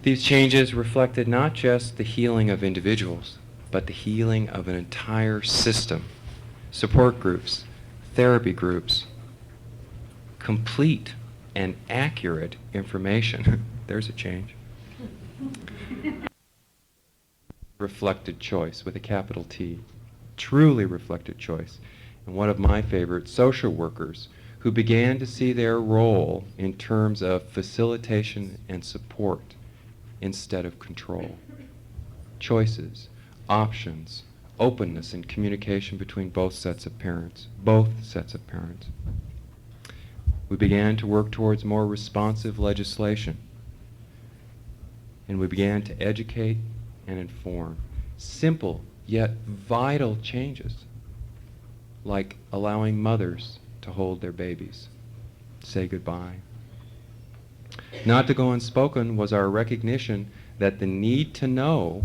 These changes reflected not just the healing of individuals, but the healing of an entire system. Support groups, therapy groups, complete and accurate information. There's a change. Reflected choice with a capital T. Truly reflected choice. And one of my favorite, social workers, who began to see their role in terms of facilitation and support instead of control. Choices, options, openness and communication between both sets of parents. We began to work towards more responsive legislation. And we began to educate and inform. Simple yet vital changes, like allowing mothers to hold their babies, say goodbye. Not to go unspoken was our recognition that the need to know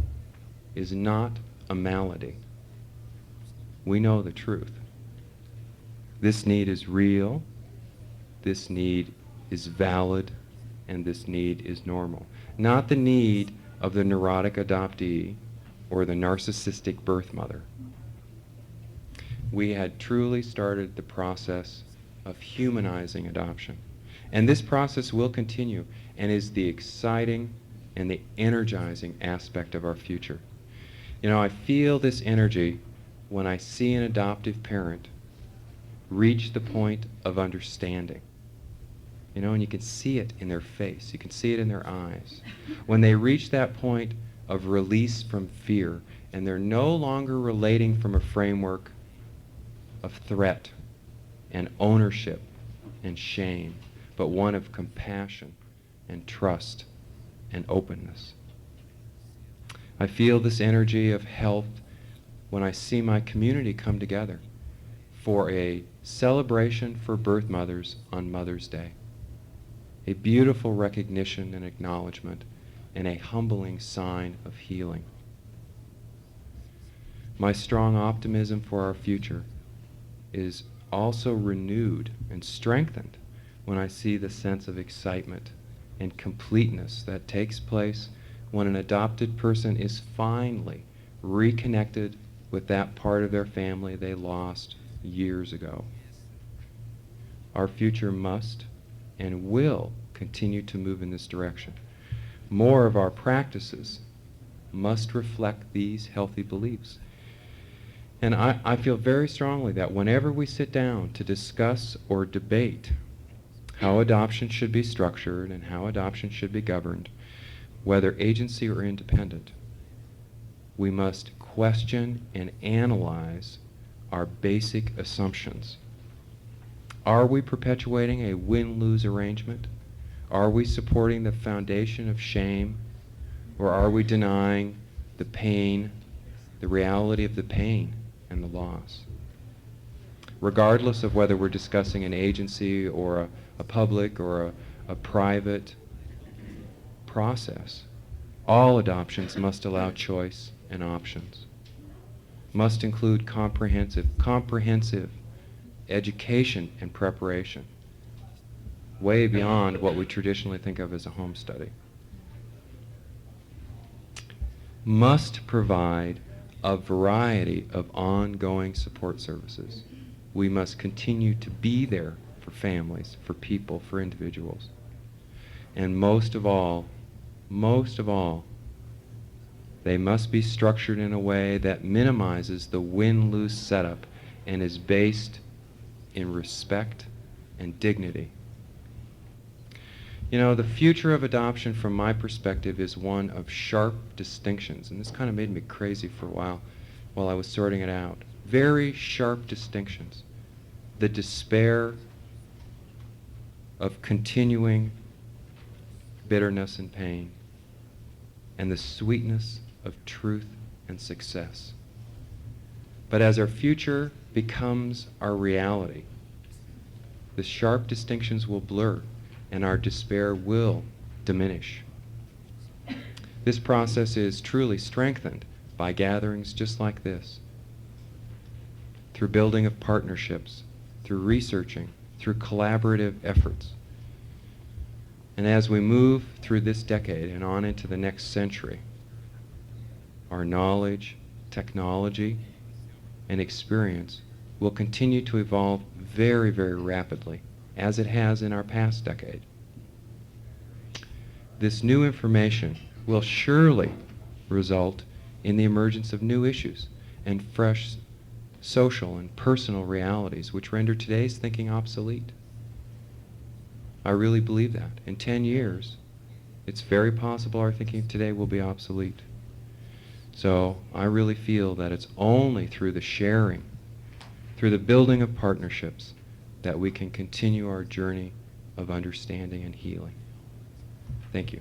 is not a malady. We know the truth. This need is real, this need is valid, and this need is normal. Not the need of the neurotic adoptee or the narcissistic birth mother. We had truly started the process of humanizing adoption. And this process will continue and is the exciting and the energizing aspect of our future. You know, I feel this energy when I see an adoptive parent reach the point of understanding. You know, and you can see it in their face. You can see it in their eyes. When they reach that point of release from fear, and they're no longer relating from a framework of threat and ownership and shame, but one of compassion and trust and openness. I feel this energy of health when I see my community come together for a celebration for birth mothers on Mother's Day. A beautiful recognition and acknowledgement, and a humbling sign of healing. My strong optimism for our future is also renewed and strengthened when I see the sense of excitement and completeness that takes place when an adopted person is finally reconnected with that part of their family they lost years ago. Our future must and will continue to move in this direction. More of our practices must reflect these healthy beliefs. And I feel very strongly that whenever we sit down to discuss or debate how adoption should be structured and how adoption should be governed, whether agency or independent, we must question and analyze our basic assumptions. Are we perpetuating a win-lose arrangement? Are we supporting the foundation of shame? Or are we denying the pain, the reality of the pain and the loss? Regardless of whether we're discussing an agency or a public or a private process, all adoptions must allow choice and options, must include comprehensive education and preparation, way beyond what we traditionally think of as a home study. Must provide a variety of ongoing support services. We must continue to be there for families, for people, for individuals. And most of all, they must be structured in a way that minimizes the win-lose setup and is based in respect and dignity. You know, the future of adoption from my perspective is one of sharp distinctions, and this kind of made me crazy for a while I was sorting it out. Very sharp distinctions. The despair of continuing bitterness and pain, and the sweetness of truth and success. But as our future becomes our reality, the sharp distinctions will blur and our despair will diminish. This process is truly strengthened by gatherings just like this, through building of partnerships, through researching, through collaborative efforts. And as we move through this decade and on into the next century, our knowledge, technology, and experience will continue to evolve very, very rapidly, as it has in our past decade. This new information will surely result in the emergence of new issues and fresh social and personal realities which render today's thinking obsolete. I really believe that. In 10 years, it's very possible our thinking today will be obsolete. So I really feel that it's only through the sharing, through the building of partnerships, that we can continue our journey of understanding and healing. Thank you.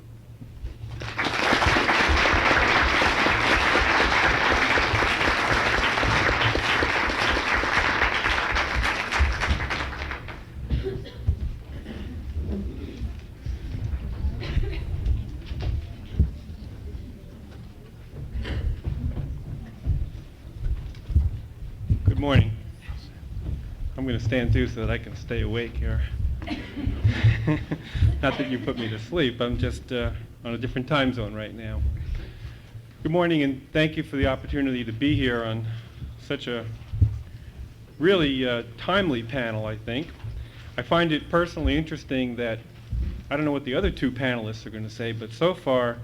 Good morning. I'm going to stand too so that I can stay awake here. Not that you put me to sleep, I'm just on a different time zone right now. Good morning, and thank you for the opportunity to be here on such a really timely panel, I think. I find it personally interesting that, I don't know what the other two panelists are going to say, but so far,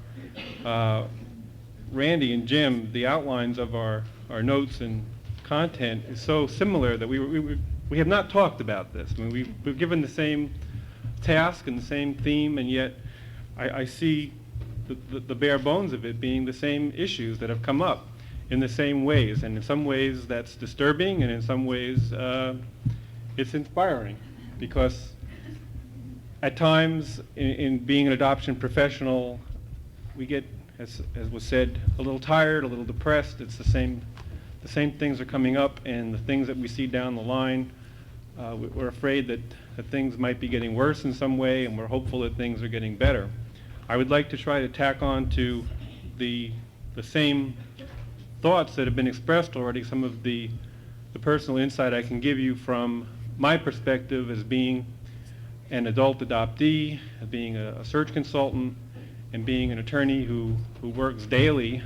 Randy and Jim, the outlines of our notes and content is so similar that we have not talked about this. I mean, we've given the same task and the same theme, and yet I see the bare bones of it being the same issues that have come up in the same ways. And in some ways that's disturbing, and in some ways it's inspiring, because at times in being an adoption professional, we get, as was said, a little tired, a little depressed. It's the same things are coming up, and the things that we see down the line, we're afraid that things might be getting worse in some way, and we're hopeful that things are getting better. I would like to try to tack on to the same thoughts that have been expressed already, some of the personal insight I can give you from my perspective as being an adult adoptee, being a search consultant, and being an attorney who works daily,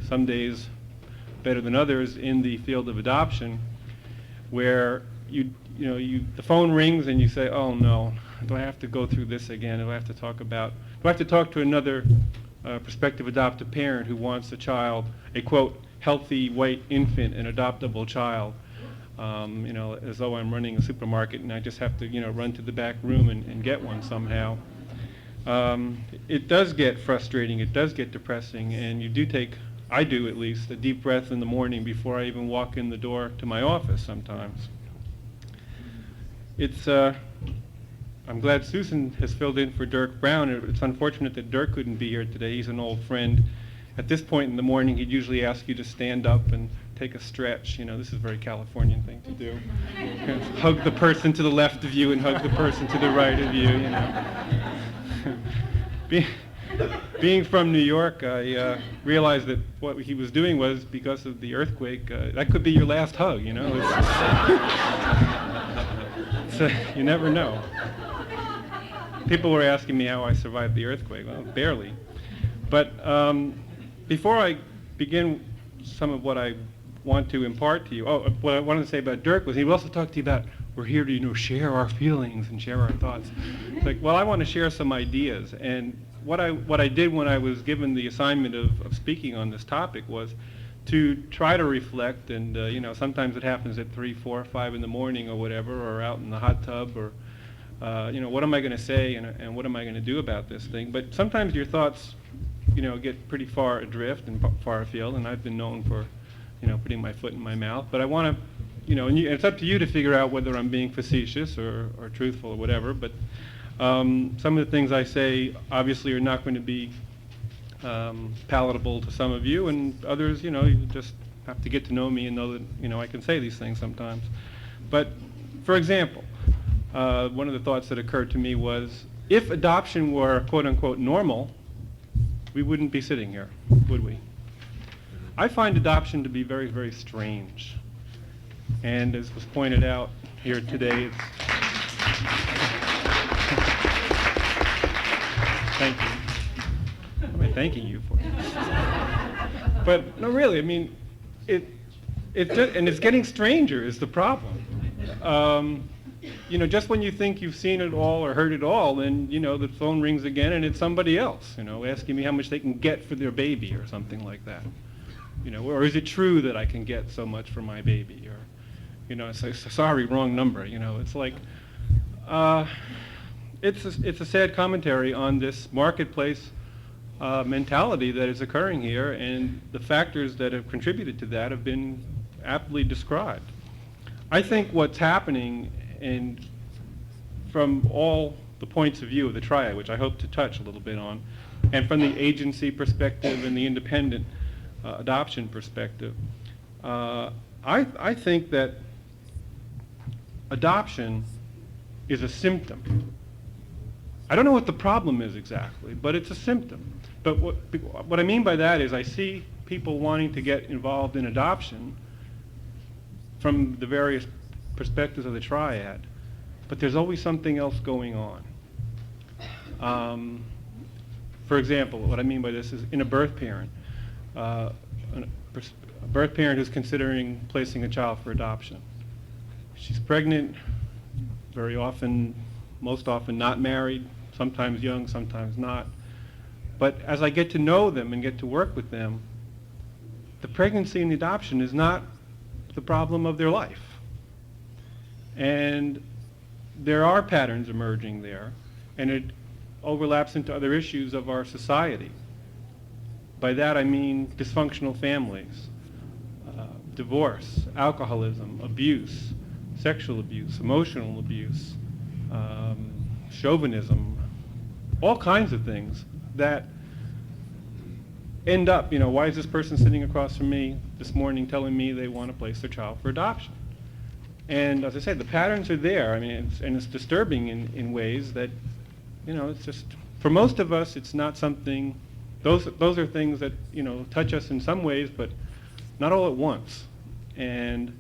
some days better than others, in the field of adoption, where the phone rings and you say, oh no, do I have to go through this again? Do I have to talk to another prospective adoptive parent who wants a child, a quote, healthy white infant, an adoptable child, as though I'm running a supermarket and I just have to, run to the back room and get one somehow. It does get frustrating, it does get depressing, and you do take, I do at least, a deep breath in the morning before I even walk in the door to my office sometimes. it's, I'm glad Susan has filled in for Dirk Brown. It's unfortunate that Dirk couldn't be here today. He's an old friend. At this point in the morning, he'd usually ask you to stand up and take a stretch. You know, this is a very Californian thing to do. Hug the person to the left of you and hug the person to the right of you, you know. Being from New York, I realized that what he was doing was, because of the earthquake, that could be your last hug, you know. You never know. People were asking me how I survived the earthquake. Well, barely. But before I begin some of what I want to impart to you, what I wanted to say about Dirk was he also talked to you about we're here to, you know, share our feelings and share our thoughts. It's like, well, I want to share some ideas. And what I did when I was given the assignment of speaking on this topic was to try to reflect, and you know, sometimes it happens at 3, 4, 5 in the morning or whatever, or out in the hot tub, or you know, what am I going to say and what am I going to do about this thing? But sometimes your thoughts, you know, get pretty far adrift and far afield, and I've been known for, you know, putting my foot in my mouth. But I want to, you know, and it's up to you to figure out whether I'm being facetious or truthful or whatever. But some of the things I say obviously are not going to be palatable to some of you, and others, you know, you just have to get to know me and know that, you know, I can say these things sometimes. But for example, one of the thoughts that occurred to me was, if adoption were quote-unquote normal, we wouldn't be sitting here, would we? I find adoption to be very, very strange. And as was pointed out here today, it's... Thank you. What am I thanking you for? But no, really, I mean, it's getting stranger is the problem. You know, just when you think you've seen it all or heard it all, then, you know, the phone rings again and it's somebody else, you know, asking me how much they can get for their baby or something like that. You know, or is it true that I can get so much for my baby? Or, you know, it's like, sorry, wrong number. You know, it's like, it's a sad commentary on this marketplace mentality that is occurring here, and the factors that have contributed to that have been aptly described. I think what's happening, and from all the points of view of the triad, which I hope to touch a little bit on, and from the agency perspective and the independent adoption perspective, I think that adoption is a symptom. I don't know what the problem is exactly, but it's a symptom. But what I mean by that is I see people wanting to get involved in adoption from the various perspectives of the triad, but there's always something else going on. For example, what I mean by this is in a birth parent, a birth parent who's considering placing a child for adoption. She's pregnant, very often, most often not married, sometimes young, sometimes not. But as I get to know them and get to work with them, the pregnancy and the adoption is not the problem of their life. And there are patterns emerging there, and it overlaps into other issues of our society. By that I mean dysfunctional families, divorce, alcoholism, abuse, sexual abuse, emotional abuse, chauvinism, all kinds of things that end up, you know, why is this person sitting across from me this morning telling me they want to place their child for adoption? And as I said, the patterns are there. I mean, it's disturbing in ways that, you know, it's just, for most of us, it's not something, those are things that, you know, touch us in some ways, but not all at once. And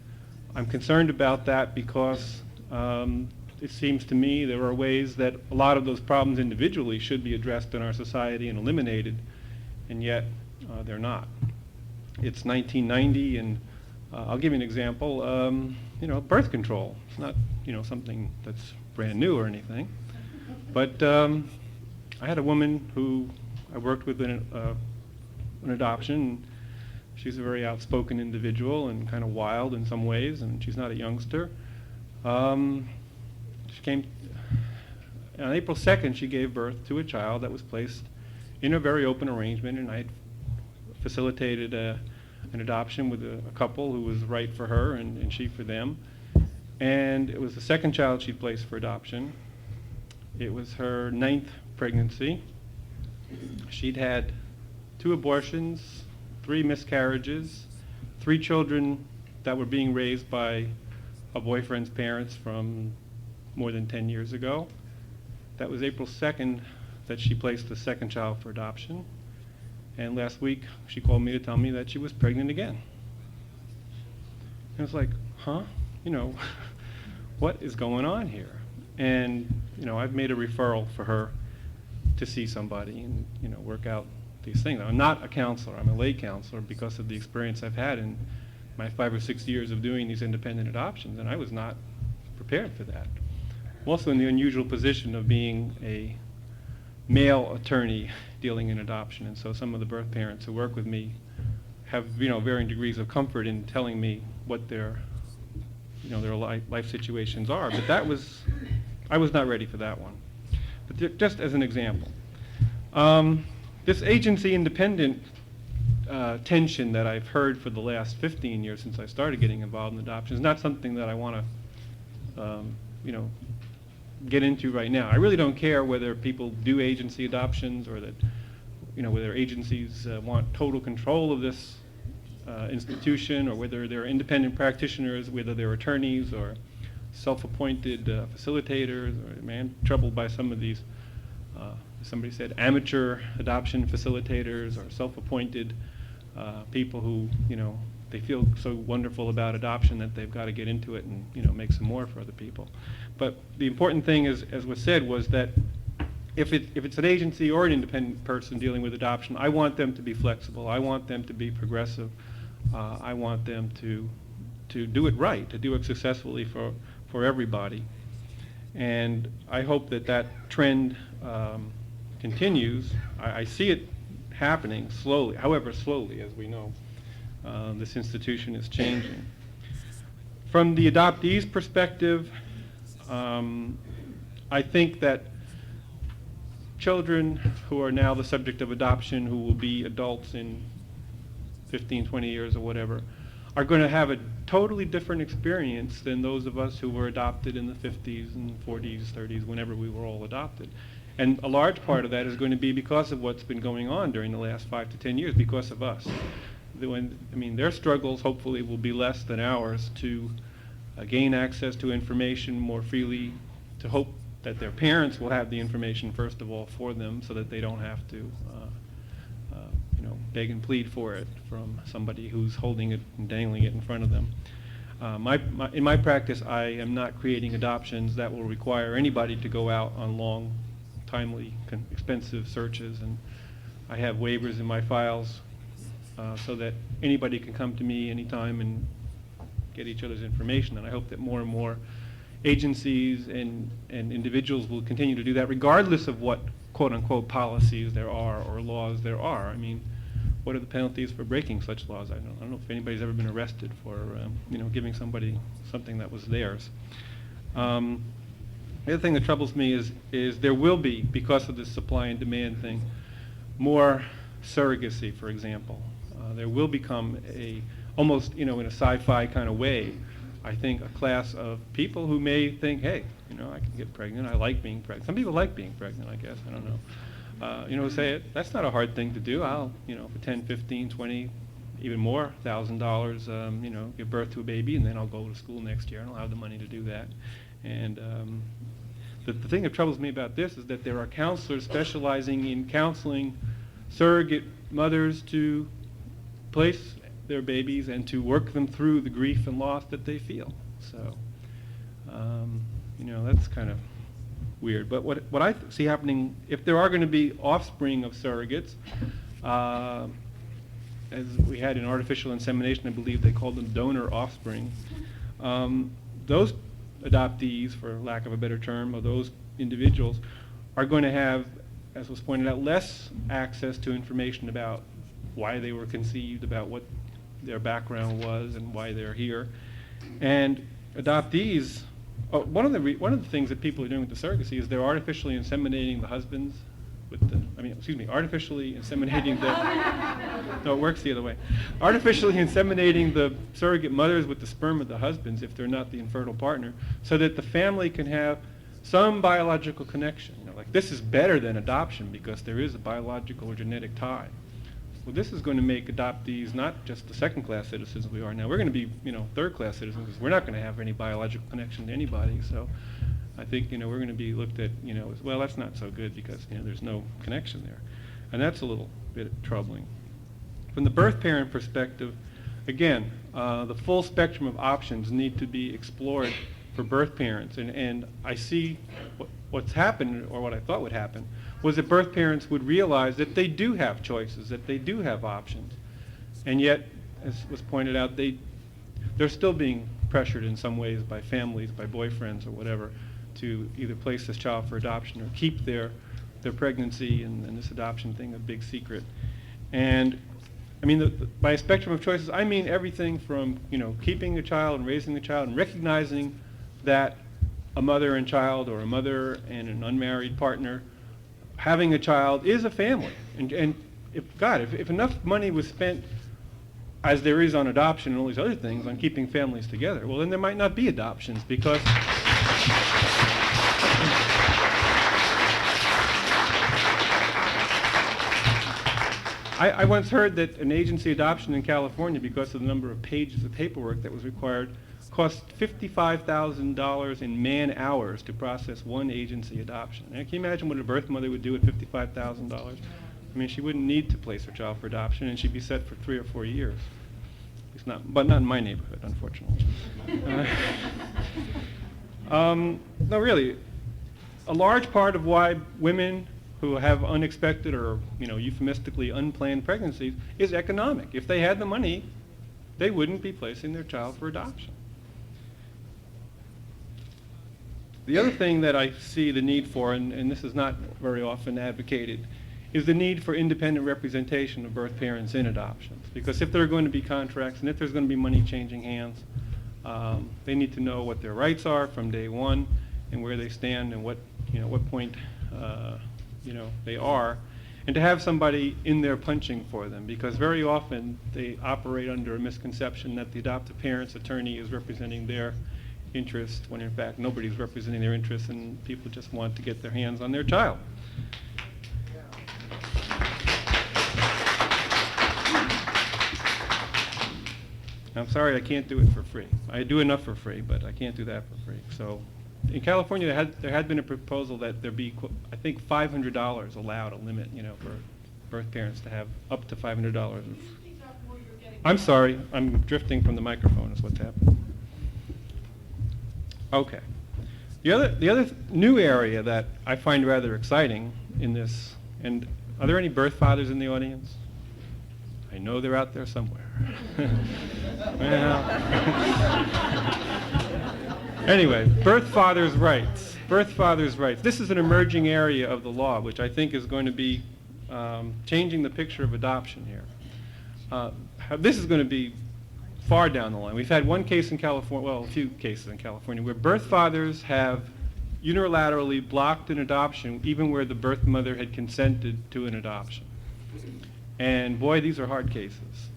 I'm concerned about that because it seems to me there are ways that a lot of those problems individually should be addressed in our society and eliminated, and yet they're not. It's 1990, and I'll give you an example. You know, birth control. It's not, you know, something that's brand new or anything. But I had a woman who I worked with in an adoption. She's a very outspoken individual and kind of wild in some ways, and she's not a youngster. She came on April 2nd. She gave birth to a child that was placed in a very open arrangement, and I had facilitated an adoption with a couple who was right for her and she for them. And it was the second child she placed for adoption. It was her 9th pregnancy. She'd had 2 abortions, 3 miscarriages, 3 children that were being raised by a boyfriend's parents from more than 10 years ago. That was April 2nd that she placed the second child for adoption. And last week, she called me to tell me that she was pregnant again. And it's like, huh? You know, what is going on here? And, you know, I've made a referral for her to see somebody and, you know, work out these things. I'm not a counselor. I'm a lay counselor because of the experience I've had in my 5 or 6 years of doing these independent adoptions, and I was not prepared for that. I'm also in the unusual position of being a male attorney dealing in adoption, and so some of the birth parents who work with me have, you know, varying degrees of comfort in telling me what their, you know, their life situations are. But I was not ready for that one. But just as an example, this agency-independent tension that I've heard for the last 15 years since I started getting involved in adoption is not something that I want to, you know, get into right now. I really don't care whether people do agency adoptions or that, you know, whether agencies want total control of this institution, or whether they're independent practitioners, whether they're attorneys or self-appointed facilitators. Or, man, troubled by some of these, somebody said, amateur adoption facilitators or self-appointed people who, you know, they feel so wonderful about adoption that they've got to get into it and, you know, make some more for other people. But the important thing, as was said, was that if it's an agency or an independent person dealing with adoption, I want them to be flexible. I want them to be progressive. I want them to do it right, to do it successfully for everybody. And I hope that that trend continues. I see it happening slowly, however slowly, as we know. This institution is changing. From the adoptee's perspective, I think that children who are now the subject of adoption, who will be adults in 15, 20 years or whatever, are going to have a totally different experience than those of us who were adopted in the 50s and 40s, 30s, whenever we were all adopted. And a large part of that is going to be because of what's been going on during the last 5 to 10 years, because of us. Their struggles hopefully will be less than ours to gain access to information more freely, to hope that their parents will have the information first of all for them so that they don't have to you know, beg and plead for it from somebody who's holding it and dangling it in front of them. In my practice, I am not creating adoptions that will require anybody to go out on long, timely, expensive searches, and I have waivers in my files so that anybody can come to me anytime and get each other's information. And I hope that more and more agencies and individuals will continue to do that, regardless of what quote-unquote policies there are or laws there are. I mean, what are the penalties for breaking such laws? I don't know if anybody's ever been arrested for you know, giving somebody something that was theirs. The other thing that troubles me is there will be, because of this supply and demand thing, more surrogacy, for example. There will become almost, you know, in a sci-fi kind of way, I think, a class of people who may think, hey, you know, I can get pregnant. I like being pregnant. Some people like being pregnant, I guess. I don't know. You know, say that's not a hard thing to do. I'll, you know, for 10, 15, 20, even more $1,000, you know, give birth to a baby, and then I'll go to school next year, and I'll have the money to do that. And the thing that troubles me about this is that there are counselors specializing in counseling surrogate mothers to place their babies and to work them through the grief and loss that they feel. So, you know, that's kind of weird. But what I see happening, if there are going to be offspring of surrogates, as we had in artificial insemination, I believe they called them donor offspring, those adoptees, for lack of a better term, or those individuals are going to have, as was pointed out, less access to information about why they were conceived, about what their background was and why they're here. And adoptees, one of the things that people are doing with the surrogacy is they're artificially inseminating the husbands with the artificially inseminating no, it works the other way. Artificially inseminating the surrogate mothers with the sperm of the husbands if they're not the infertile partner, so that the family can have some biological connection. Like this is better than adoption because there is a biological or genetic tie. Well, this is going to make adoptees not just the second-class citizens we are now. We're going to be, third-class citizens because we're not going to have any biological connection to anybody. So I think, we're going to be looked at, as, well, that's not so good because, there's no connection there. And that's a little bit troubling. From the birth parent perspective, again, the full spectrum of options need to be explored for birth parents. And I see what's happened, or what I thought would happen, was that birth parents would realize that they do have choices, that they do have options. And yet, as was pointed out, they're still being pressured in some ways by families, by boyfriends or whatever, to either place this child for adoption or keep their pregnancy and this adoption thing a big secret. And by a spectrum of choices, I mean everything from, keeping a child and raising a child and recognizing that a mother and child or a mother and an unmarried partner having a child is a family. And if enough money was spent, as there is on adoption and all these other things, on keeping families together, well, then there might not be adoptions because I once heard that an agency adoption in California, because of the number of pages of paperwork that was required, cost $55,000 in man-hours to process one agency adoption. And can you imagine what a birth mother would do with $55,000? She wouldn't need to place her child for adoption, and she'd be set for 3 or 4 years. It's not, but not in my neighborhood, unfortunately. No, really, a large part of why women who have unexpected or, euphemistically unplanned pregnancies is economic. If they had the money, they wouldn't be placing their child for adoption. The other thing that I see the need for, and this is not very often advocated, is the need for independent representation of birth parents in adoptions. Because if there are going to be contracts and if there's going to be money changing hands, they need to know what their rights are from day one and where they stand and what point they are, and to have somebody in there punching for them, because very often they operate under a misconception that the adoptive parent's attorney is representing their interest, when in fact nobody's representing their interests and people just want to get their hands on their child. I'm sorry, I can't do it for free. I do enough for free, but I can't do that for free. So in California, there had been a proposal that there be, I think, $500 allowed, a limit, for birth parents to have up to $500. I'm sorry, I'm drifting from the microphone is what's happening. Okay. The other new area that I find rather exciting in this, and are there any birth fathers in the audience? I know they're out there somewhere. Well, anyway, birth fathers' rights. Birth fathers' rights. This is an emerging area of the law, which I think is going to be changing the picture of adoption here. This is going to be far down the line. We've had one case in California, well, a few cases in California, where birth fathers have unilaterally blocked an adoption, even where the birth mother had consented to an adoption. And boy, these are hard cases.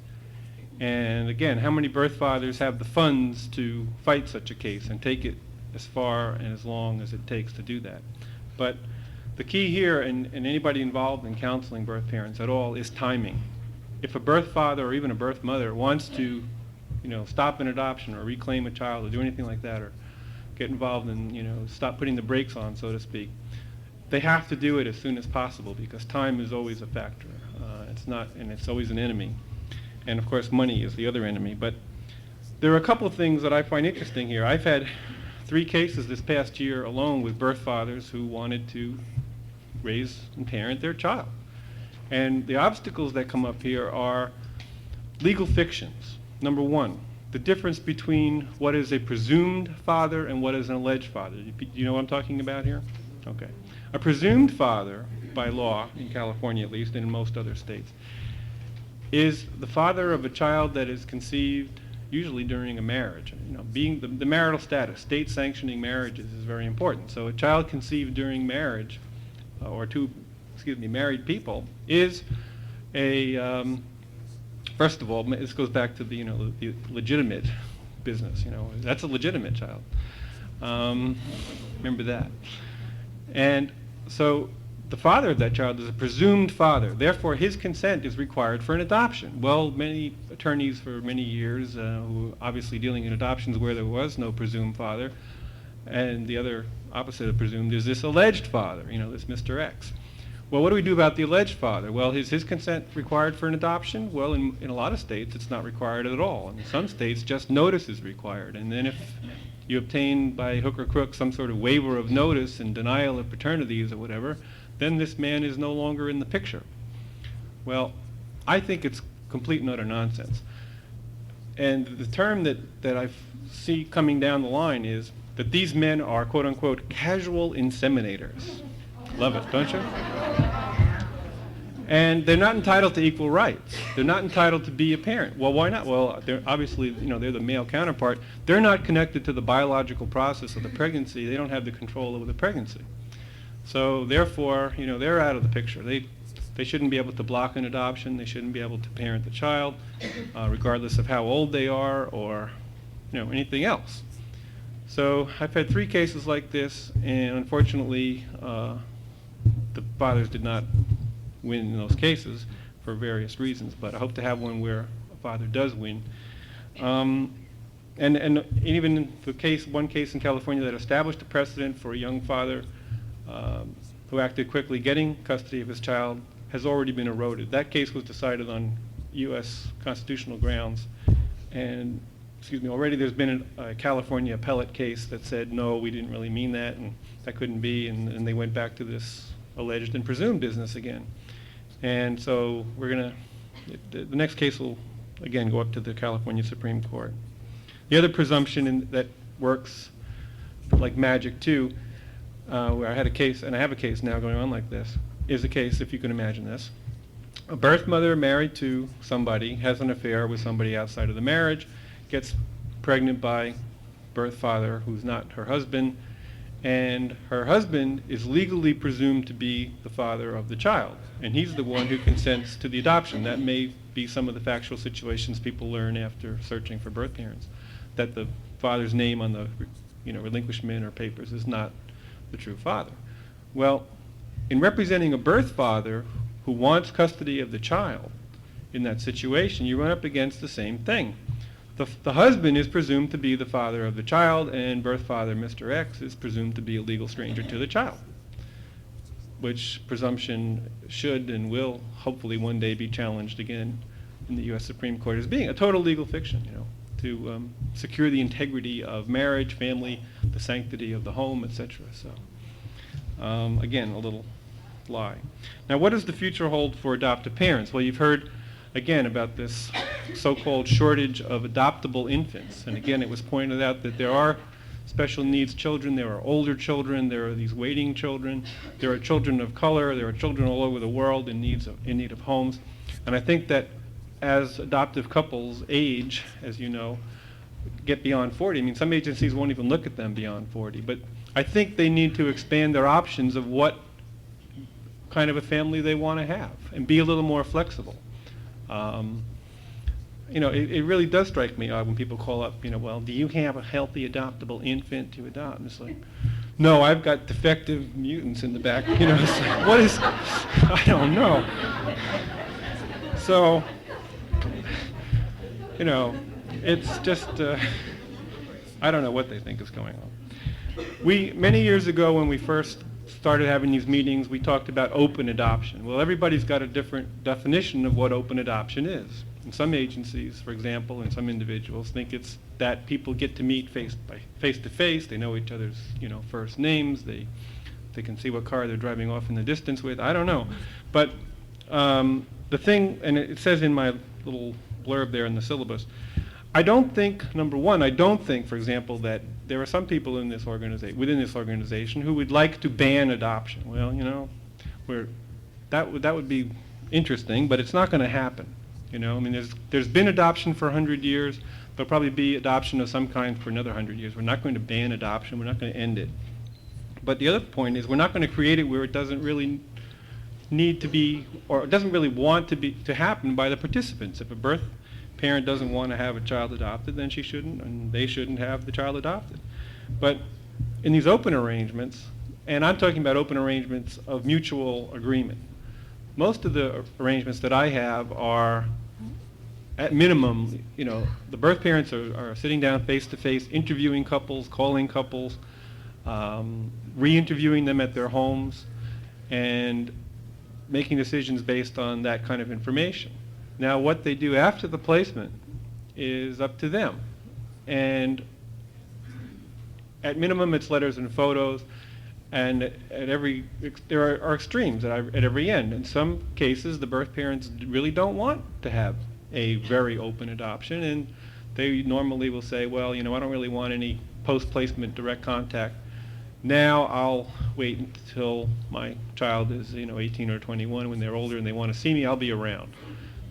And again, how many birth fathers have the funds to fight such a case and take it as far and as long as it takes to do that? But the key here, and anybody involved in counseling birth parents at all, is timing. If a birth father or even a birth mother wants to, stop an adoption or reclaim a child or do anything like that, or get involved in, stop putting the brakes on, so to speak, they have to do it as soon as possible, because time is always a factor. It's always an enemy. And of course, money is the other enemy. But there are a couple of things that I find interesting here. I've had 3 cases this past year alone with birth fathers who wanted to raise and parent their child. And the obstacles that come up here are legal fictions. Number one, the difference between what is a presumed father and what is an alleged father. Do you know what I'm talking about here? Okay. A presumed father, by law, in California at least, and in most other states, is the father of a child that is conceived usually during a marriage. Being the marital status, state sanctioning marriages is very important. So a child conceived during marriage, married people, is a first of all, this goes back to the the legitimate business. That's a legitimate child. Remember that. And so the father of that child is a presumed father. Therefore, his consent is required for an adoption. Well, many attorneys for many years, who obviously dealing in adoptions where there was no presumed father, and the other opposite of presumed is this alleged father, this Mr. X. Well, what do we do about the alleged father? Well, is his consent required for an adoption? Well, in a lot of states, it's not required at all. In some states, just notice is required. And then if you obtain by hook or crook some sort of waiver of notice and denial of paternities or whatever, then this man is no longer in the picture. Well, I think it's complete and utter nonsense. And the term that I see coming down the line is that these men are, quote unquote, casual inseminators. Love it, don't you? And they're not entitled to equal rights. They're not entitled to be a parent. Well, why not? Well, they're obviously, they're the male counterpart. They're not connected to the biological process of the pregnancy. They don't have the control over the pregnancy. So therefore, they're out of the picture. They shouldn't be able to block an adoption. They shouldn't be able to parent the child, regardless of how old they are or, anything else. So I've had 3 cases like this, and unfortunately, the fathers did not win in those cases for various reasons, but I hope to have one where a father does win. And even in one case in California that established a precedent for a young father who acted quickly getting custody of his child has already been eroded. That case was decided on U.S. constitutional grounds, and already there's been a California appellate case that said, no, we didn't really mean that, and that couldn't be, and they went back to this alleged and presumed business again. And so the next case will, again, go up to the California Supreme Court. The other presumption that works like magic, too, where I had a case, and I have a case now going on like this, is a case, if you can imagine this. A birth mother married to somebody, has an affair with somebody outside of the marriage, gets pregnant by birth father who's not her husband, and her husband is legally presumed to be the father of the child, and he's the one who consents to the adoption. That may be some of the factual situations people learn after searching for birth parents, that the father's name on the relinquishment or papers is not the true father. Well, in representing a birth father who wants custody of the child in that situation, you run up against the same thing. The husband is presumed to be the father of the child, and birth father, Mr. X, is presumed to be a legal stranger to the child, which presumption should and will hopefully one day be challenged again in the U.S. Supreme Court as being a total legal fiction, to secure the integrity of marriage, family, the sanctity of the home, etc. So, again, a little lie. Now, what does the future hold for adoptive parents? Well, you've heard, again, about this so-called shortage of adoptable infants. And again, it was pointed out that there are special needs children, there are older children, there are these waiting children, there are children of color, there are children all over the world in need of homes. And I think that as adoptive couples age, as you know, get beyond 40, some agencies won't even look at them beyond 40, but I think they need to expand their options of what kind of a family they want to have and be a little more flexible. It really does strike me odd when people call up, well, do you have a healthy adoptable infant to adopt? And it's like, no, I've got defective mutants in the back. It's like, what is, I don't know. So, it's just, I don't know what they think is going on. Many years ago when we first started having these meetings, we talked about open adoption. Well, everybody's got a different definition of what open adoption is. And some agencies, for example, and some individuals think it's that people get to meet face to face. They know each other's, first names. They can see what car they're driving off in the distance with. I don't know. But the thing, and it says in my little blurb there in the syllabus, number one, I don't think, for example, that there are some people in this within this organization who would like to ban adoption. Well, that would be interesting, but it's not going to happen. There's been adoption for 100 years. There'll probably be adoption of some kind for another 100 years. We're not going to ban adoption. We're not going to end it. But the other point is we're not going to create it where it doesn't really need to be, or doesn't really want to happen by the participants. If a birth parent doesn't want to have a child adopted, then she shouldn't, and they shouldn't have the child adopted. But in these open arrangements, and I'm talking about open arrangements of mutual agreement, most of the arrangements that I have are, at minimum, the birth parents are sitting down face to face, interviewing couples, calling couples, re-interviewing them at their homes, and making decisions based on that kind of information. Now, what they do after the placement is up to them. And at minimum, it's letters and photos. And there are extremes at every end. In some cases, the birth parents really don't want to have a very open adoption, and they normally will say, well, I don't really want any post-placement direct contact. Now I'll wait until my child is 18 or 21. When they're older and they want to see me, I'll be around.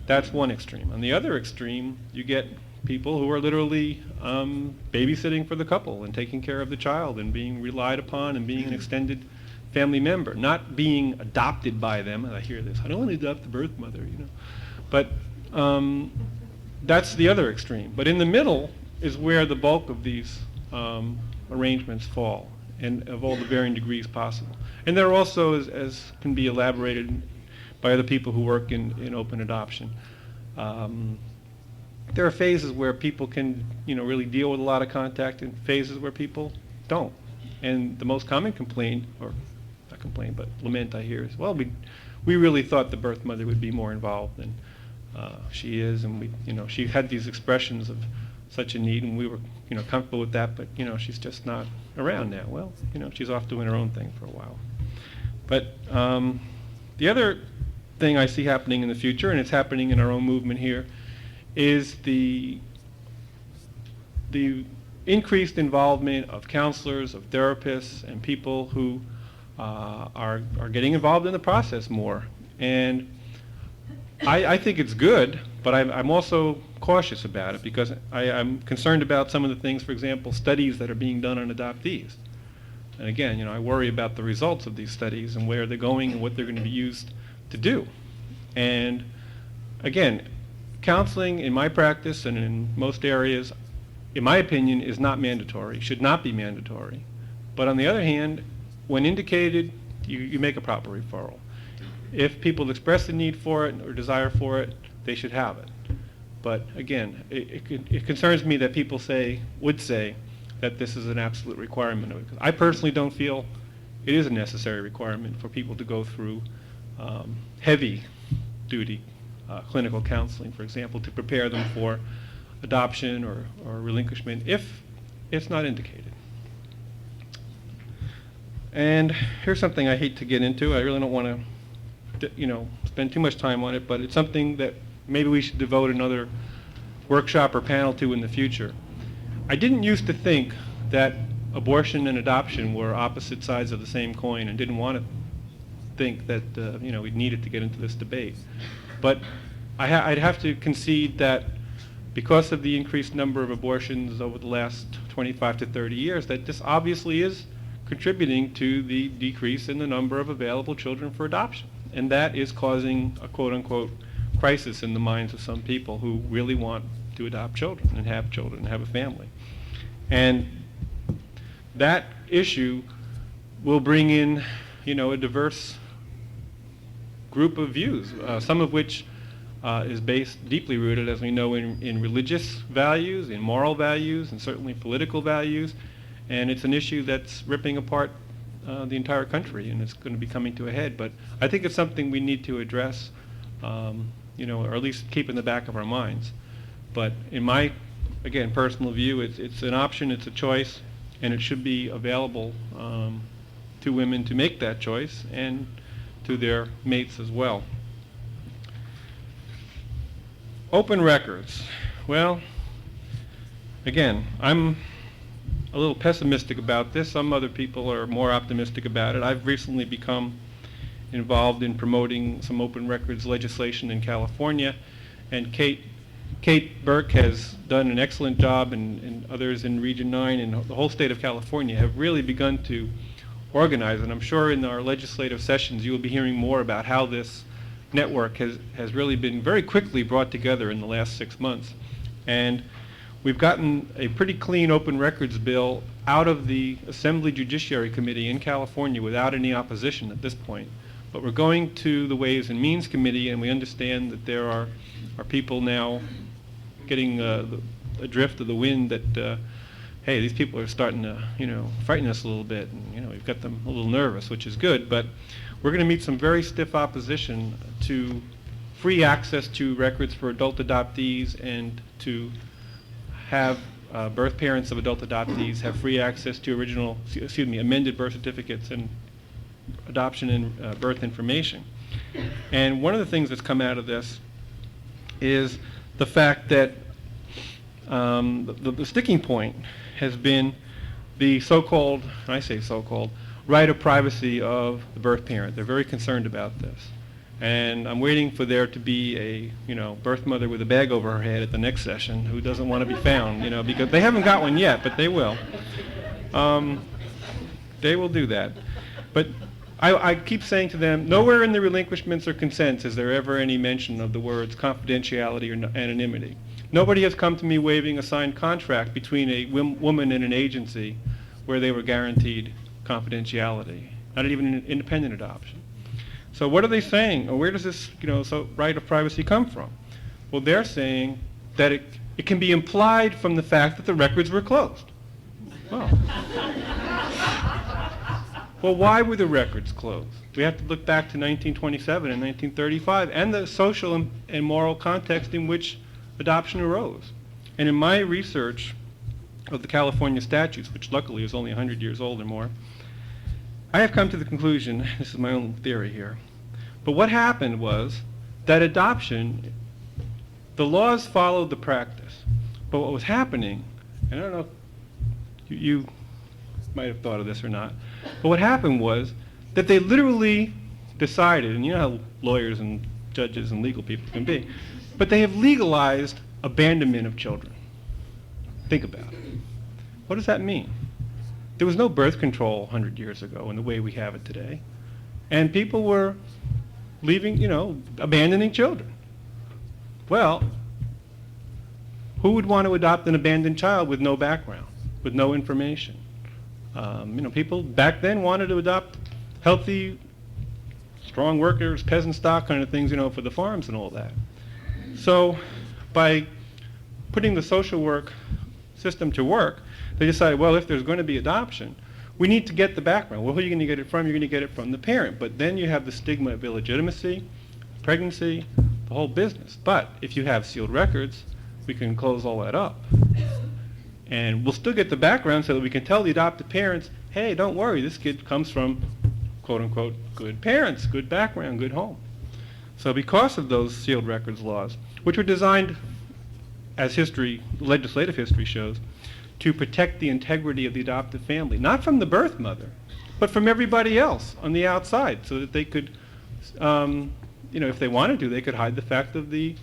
That's one extreme. On the other extreme, you get people who are literally babysitting for the couple and taking care of the child and being relied upon and being an extended family member, not being adopted by them. And I hear this, I don't want to adopt the birth mother, But that's the other extreme. But in the middle is where the bulk of these arrangements fall, and of all the varying degrees possible. And there are also, as can be elaborated by other people who work in open adoption, there are phases where people can, really deal with a lot of contact, and phases where people don't. And the most common complaint, or not complaint, but lament I hear is, well, we really thought the birth mother would be more involved than she is, and she had these expressions of such a need, and we were, comfortable with that, but, she's just not around now. Well, she's off doing her own thing for a while. But the other thing I see happening in the future, and it's happening in our own movement here, is the increased involvement of counselors, of therapists, and people who are getting involved in the process more. And I think it's good, but I'm also cautious about it, because I'm concerned about some of the things, for example, studies that are being done on adoptees. And again, I worry about the results of these studies and where they're going and what they're going to be used to do. And again, counseling in my practice and in most areas, in my opinion, is not mandatory, should not be mandatory. But on the other hand, when indicated, you make a proper referral. If people express the need for it or desire for it, they should have it. But again, it concerns me that people would say that this is an absolute requirement. I personally don't feel it is a necessary requirement for people to go through heavy duty clinical counseling, for example, to prepare them for adoption or relinquishment if it's not indicated. And here's something I hate to get into. I really don't want to spend too much time on it, but it's something that maybe we should devote another workshop or panel to in the future. I didn't used to think that abortion and adoption were opposite sides of the same coin, and didn't want to think that we needed to get into this debate. But I'd have to concede that because of the increased number of abortions over the last 25 to 30 years, that this obviously is contributing to the decrease in the number of available children for adoption. And that is causing a quote-unquote crisis in the minds of some people who really want to adopt children and have a family. And that issue will bring in, a diverse group of views, some of which is deeply rooted, as we know, in religious values, in moral values, and certainly political values. And it's an issue that's ripping apart the entire country, and it's going to be coming to a head. But I think it's something we need to address, or at least keep in the back of our minds. But in my, again, personal view, it's an option, it's a choice, and it should be available to women to make that choice, and to their mates as well. Open records. Well, again, I'm a little pessimistic about this. Some other people are more optimistic about it. I've recently become involved in promoting some open records legislation in California, and Kate Burke has done an excellent job, and others in Region 9 and the whole state of California have really begun to organized. And I'm sure in our legislative sessions you will be hearing more about how this network has really been very quickly brought together in the last 6 months. And we've gotten a pretty clean open records bill out of the Assembly Judiciary Committee in California without any opposition at this point. But we're going to the Ways and Means Committee, and we understand that there are people now getting the drift of the wind that, hey, these people are starting to, frighten us a little bit, and, we've got them a little nervous, which is good. But we're going to meet some very stiff opposition to free access to records for adult adoptees and to have birth parents of adult adoptees have free access to amended birth certificates and adoption and birth information. And one of the things that's come out of this is the fact that the sticking point has been the so-called, I say so-called, right of privacy of the birth parent. They're very concerned about this. And I'm waiting for there to be a, birth mother with a bag over her head at the next session who doesn't want to be found, because they haven't got one yet, but they will. They will do that. But I keep saying to them, nowhere in the relinquishments or consents is there ever any mention of the words confidentiality or anonymity. Nobody has come to me waiving a signed contract between a woman and an agency where they were guaranteed confidentiality, not even an independent adoption. So what are they saying? Or where does this, right of privacy come from? Well, they're saying that it can be implied from the fact that the records were closed. Well, why were the records closed? We have to look back to 1927 and 1935 and the social and moral context in which adoption arose. And in my research of the California statutes, which luckily is only 100 years old or more, I have come to the conclusion, this is my own theory here, but what happened was that adoption, the laws followed the practice. But what was happening, and I don't know if you might have thought of this or not, but what happened was that they literally decided, and you know how lawyers and judges and legal people can be, but they have legalized abandonment of children. Think about it. What does that mean? There was no birth control 100 years ago in the way we have it today. And people were leaving, abandoning children. Well, who would want to adopt an abandoned child with no background, with no information? People back then wanted to adopt healthy, strong workers, peasant stock kind of things, for the farms and all that. So by putting the social work system to work, they decided, well, if there's going to be adoption, we need to get the background. Well, who are you going to get it from? You're going to get it from the parent. But then you have the stigma of illegitimacy, pregnancy, the whole business. But if you have sealed records, we can close all that up. And we'll still get the background so that we can tell the adopted parents, hey, don't worry, this kid comes from, quote unquote, good parents, good background, good home. So because of those sealed records laws, which were designed, as legislative history shows, to protect the integrity of the adoptive family, not from the birth mother, but from everybody else on the outside, so that they could, if they wanted to, they could hide the fact of the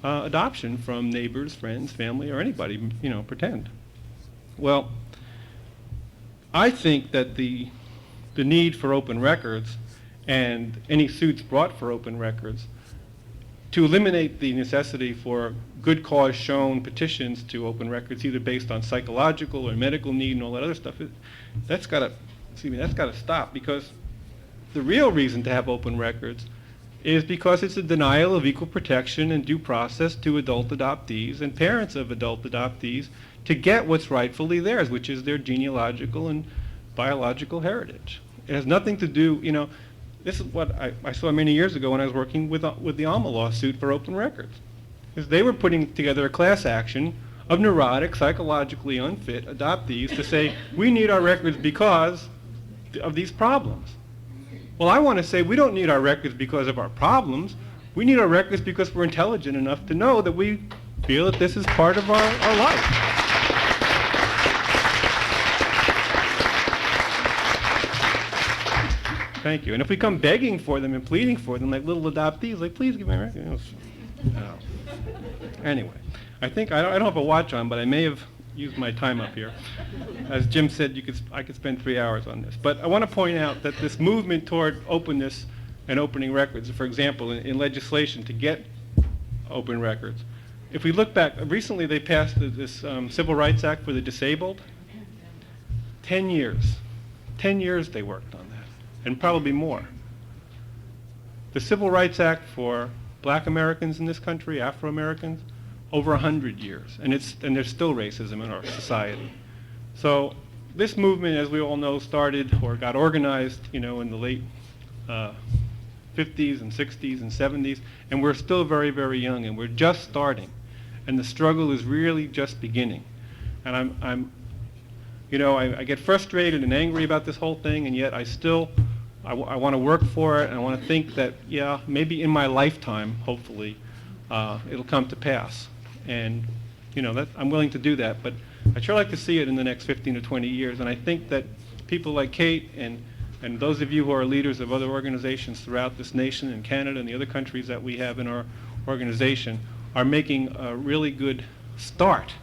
adoption from neighbors, friends, family, or anybody, pretend. Well, I think that the need for open records and any suits brought for open records to eliminate the necessity for good cause shown petitions to open records, either based on psychological or medical need and all that other stuff, that's got to stop, because the real reason to have open records is because it's a denial of equal protection and due process to adult adoptees and parents of adult adoptees to get what's rightfully theirs, which is their genealogical and biological heritage. It has nothing to do, this is what I saw many years ago when I was working with the Alma lawsuit for open records. Because they were putting together a class action of neurotic, psychologically unfit adoptees to say, we need our records because of these problems. Well, I want to say we don't need our records because of our problems. We need our records because we're intelligent enough to know that we feel that this is part of our life. Thank you. And if we come begging for them and pleading for them like little adoptees, like, please give me my records. No. Anyway, I think, I don't have a watch on, but I may have use my time up here. As Jim said, I could spend 3 hours on this. But I want to point out that this movement toward openness and opening records, for example, in legislation to get open records, if we look back, recently they passed this Civil Rights Act for the disabled. 10 years. 10 years they worked on that, and probably more. The Civil Rights Act for Black Americans in this country, Afro-Americans, over 100 years, and there's still racism in our society. So this movement, as we all know, started or got organized, in the late 50s and 60s and 70s, and we're still very, very young, and we're just starting, and the struggle is really just beginning. And I get frustrated and angry about this whole thing, and yet I want to work for it, and I want to think that, yeah, maybe in my lifetime, hopefully, it'll come to pass. And, I'm willing to do that, but I'd sure like to see it in the next 15 to 20 years. And I think that people like Kate and those of you who are leaders of other organizations throughout this nation and Canada and the other countries that we have in our organization are making a really good start.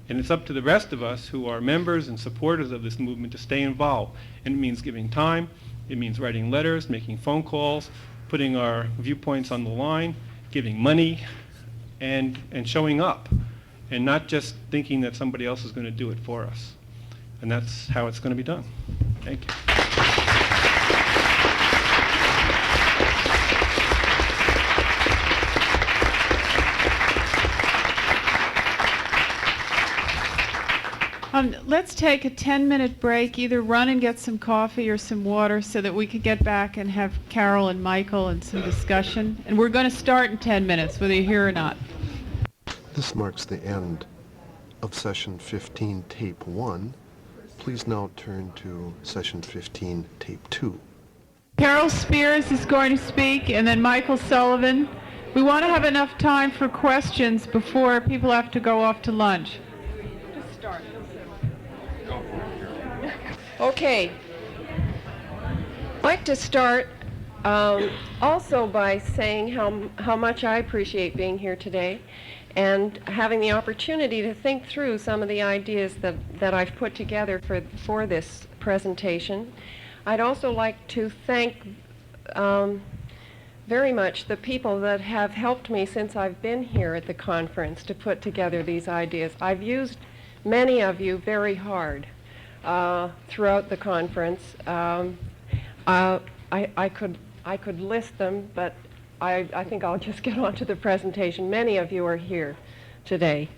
And it's up to the rest of us who are members and supporters of this movement to stay involved. And it means giving time, it means writing letters, making phone calls, putting our viewpoints on the line, giving money, and showing up, and not just thinking that somebody else is going to do it for us. And that's how it's going to be done. Thank you. Let's take a 10-minute break, either run and get some coffee or some water so that we could get back and have Carol and Michael and some discussion. And we're going to start in 10 minutes, whether you're here or not. This marks the end of Session 15, Tape 1. Please now turn to Session 15, Tape 2. Carol Spears is going to speak, and then Michael Sullivan. We want to have enough time for questions before people have to go off to lunch. Just start. Okay. I'd like to start also by saying how much I appreciate being here today and having the opportunity to think through some of the ideas that I've put together for this presentation. I'd also like to thank very much the people that have helped me since I've been here at the conference to put together these ideas. I've used many of you very hard throughout the conference. I could list them, but I think I'll just get on to the presentation. Many of you are here today.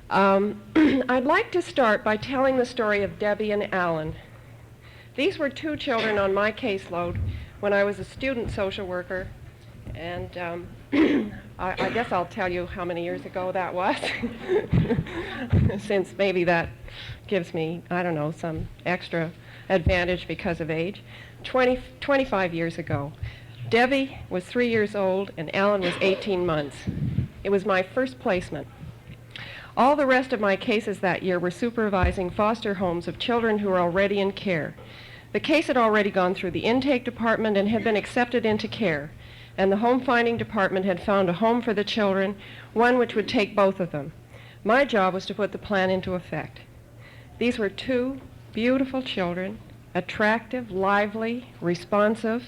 I'd like to start by telling the story of Debbie and Alan. These were two children on my caseload when I was a student social worker, and I guess I'll tell you how many years ago that was, since maybe that gives me, I don't know, some extra advantage because of age. 25 years ago. Debbie was 3 years old and Alan was 18 months. It was my first placement. All the rest of my cases that year were supervising foster homes of children who were already in care. The case had already gone through the intake department and had been accepted into care, and the home finding department had found a home for the children, one which would take both of them. My job was to put the plan into effect. These were two beautiful children, attractive, lively, responsive,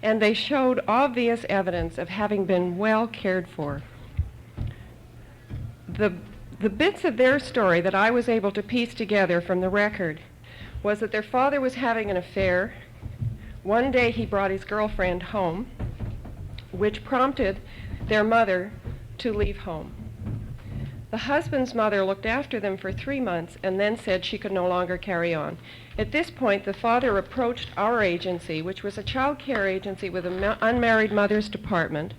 and they showed obvious evidence of having been well cared for. The bits of their story that I was able to piece together from the record was that their father was having an affair. One day he brought his girlfriend home, which prompted their mother to leave home. The husband's mother looked after them for 3 months and then said she could no longer carry on. At this point, the father approached our agency, which was a child care agency with an unmarried mother's department,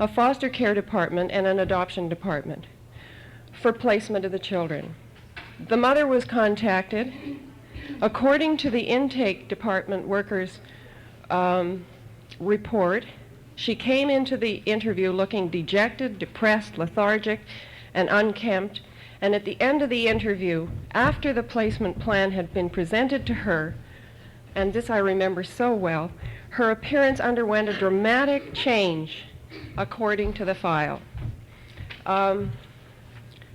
a foster care department, and an adoption department, for placement of the children. The mother was contacted. According to the intake department workers' report, she came into the interview looking dejected, depressed, lethargic, and unkempt, and at the end of the interview, after the placement plan had been presented to her, and this I remember so well, her appearance underwent a dramatic change according to the file.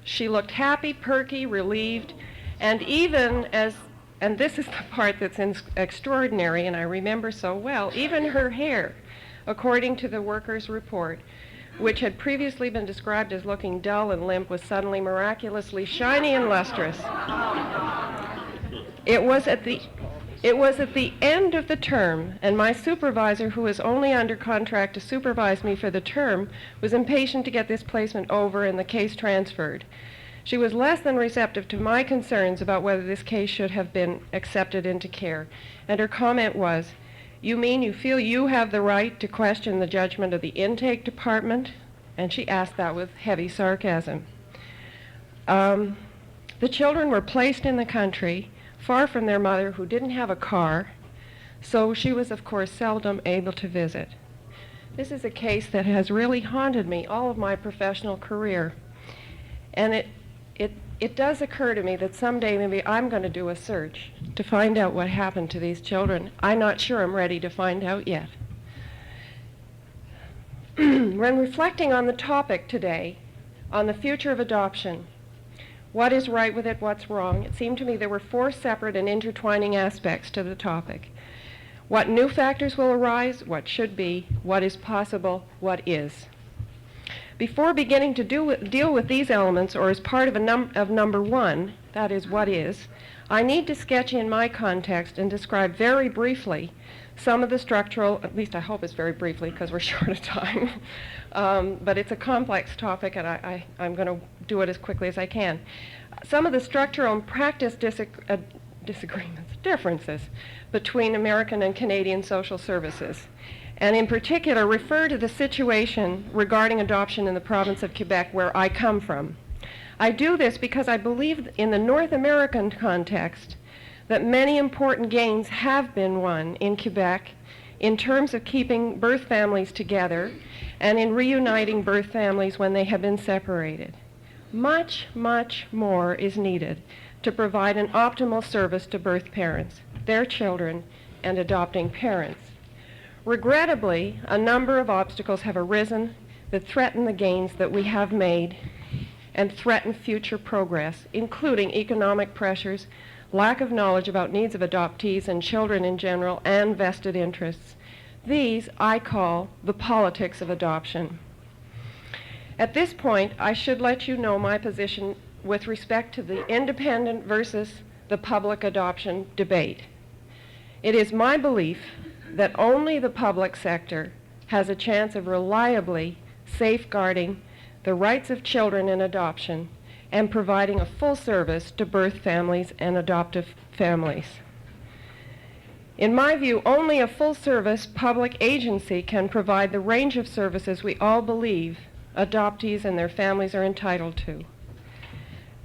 She looked happy, perky, relieved, and and this is the part that's extraordinary and I remember so well, even her hair, according to the workers' report, which had previously been described as looking dull and limp, was suddenly miraculously shiny and lustrous. It was at the end of the term, and my supervisor, who was only under contract to supervise me for the term, was impatient to get this placement over and the case transferred. She was less than receptive to my concerns about whether this case should have been accepted into care, and her comment was, "You mean you feel you have the right to question the judgment of the intake department?" And she asked that with heavy sarcasm. The children were placed in the country, far from their mother, who didn't have a car, so she was, of course, seldom able to visit. This is a case that has really haunted me all of my professional career. And it does occur to me that someday maybe I'm going to do a search to find out what happened to these children. I'm not sure I'm ready to find out yet. When reflecting on the topic today, on the future of adoption, what is right with it, what's wrong, it seemed to me there were four separate and intertwining aspects to the topic. What new factors will arise, what should be, what is possible, what is. Before beginning to deal with these elements, or as part of number one, that is, what is, I need to sketch in my context and describe very briefly some of the structural, at least I hope it's very briefly because we're short of time, but it's a complex topic and I'm going to do it as quickly as I can. Some of the structural and practice differences between American and Canadian social services, and in particular refer to the situation regarding adoption in the province of Quebec, where I come from. I do this because I believe in the North American context that many important gains have been won in Quebec in terms of keeping birth families together and in reuniting birth families when they have been separated. Much, much more is needed to provide an optimal service to birth parents, their children, and adopting parents. Regrettably, a number of obstacles have arisen that threaten the gains that we have made and threaten future progress, including economic pressures, lack of knowledge about needs of adoptees and children in general, and vested interests. These I call the politics of adoption. At this point, I should let you know my position with respect to the independent versus the public adoption debate. It is my belief that only the public sector has a chance of reliably safeguarding the rights of children in adoption and providing a full service to birth families and adoptive families. In my view, only a full-service public agency can provide the range of services we all believe adoptees and their families are entitled to.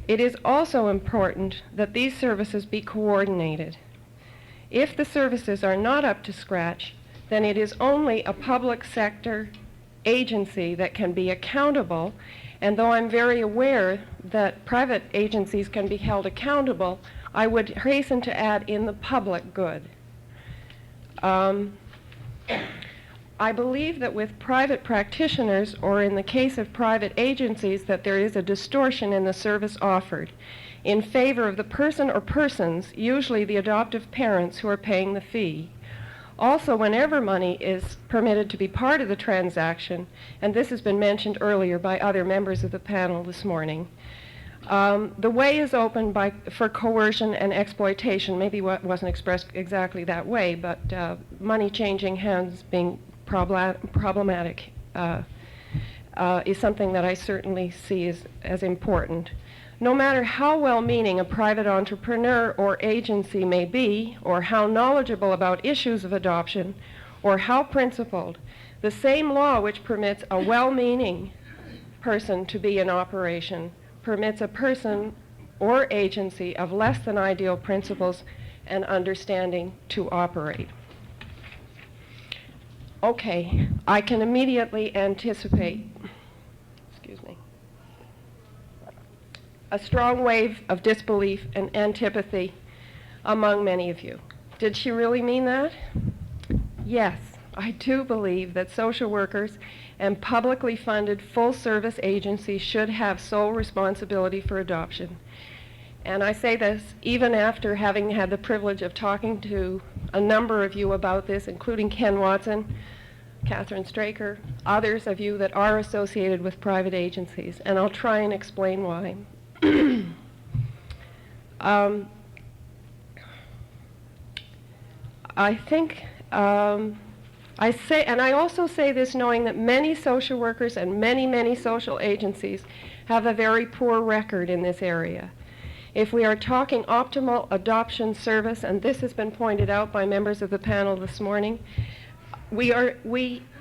It is also important that these services be coordinated. If the services are not up to scratch, then it is only a public sector agency that can be accountable, and though I'm very aware that private agencies can be held accountable, I would hasten to add in the public good. I believe that with private practitioners, or in the case of private agencies, that there is a distortion in the service offered in favor of the person or persons, usually the adoptive parents, who are paying the fee. Also, whenever money is permitted to be part of the transaction, and this has been mentioned earlier by other members of the panel this morning, the way is open for coercion and exploitation. Maybe what wasn't expressed exactly that way, but money changing hands being problematic is something that I certainly see as important. No matter how well-meaning a private entrepreneur or agency may be, or how knowledgeable about issues of adoption, or how principled, the same law which permits a well-meaning person to be in operation permits a person or agency of less than ideal principles and understanding to operate. Okay, I can immediately anticipate, a strong wave of disbelief and antipathy among many of you. Did she really mean that? Yes, I do believe that social workers and publicly funded full-service agencies should have sole responsibility for adoption. And I say this even after having had the privilege of talking to a number of you about this, including Ken Watson, Catherine Straker, others of you that are associated with private agencies, and I'll try and explain why. I think I also say this knowing that many social workers and many social agencies have a very poor record in this area. If we are talking optimal adoption service, and this has been pointed out by members of the panel this morning,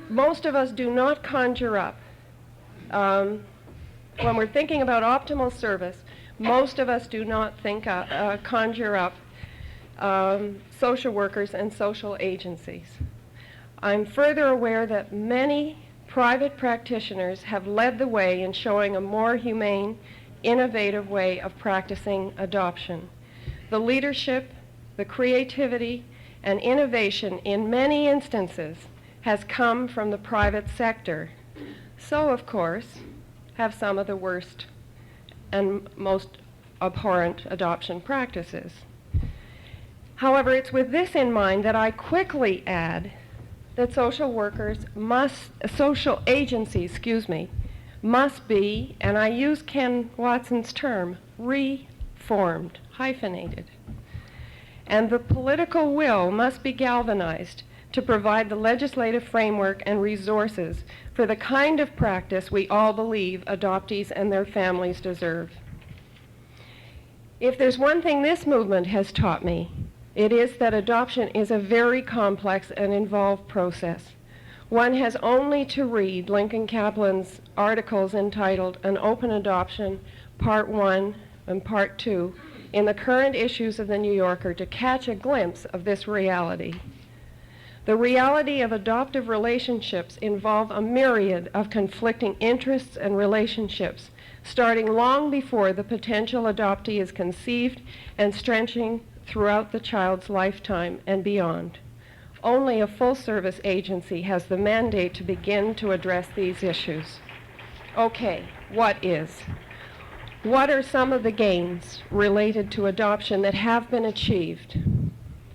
most of us do not conjure up, when we're thinking about optimal service, most of us do not conjure up social workers and social agencies. I'm further aware that many private practitioners have led the way in showing a more humane, innovative way of practicing adoption. The leadership, the creativity, and innovation in many instances has come from the private sector. So, of course, have some of the worst and most abhorrent adoption practices. However, it's with this in mind that I quickly add that social agencies, must be, and I use Ken Watson's term, reformed, hyphenated. And the political will must be galvanized to provide the legislative framework and resources for the kind of practice we all believe adoptees and their families deserve. If there's one thing this movement has taught me, it is that adoption is a very complex and involved process. One has only to read Lincoln Kaplan's articles entitled An Open Adoption, Part 1 and Part 2, in the current issues of The New Yorker to catch a glimpse of this reality. The reality of adoptive relationships involve a myriad of conflicting interests and relationships, starting long before the potential adoptee is conceived and stretching throughout the child's lifetime and beyond. Only a full-service agency has the mandate to begin to address these issues. Okay, what are some of the gains related to adoption that have been achieved?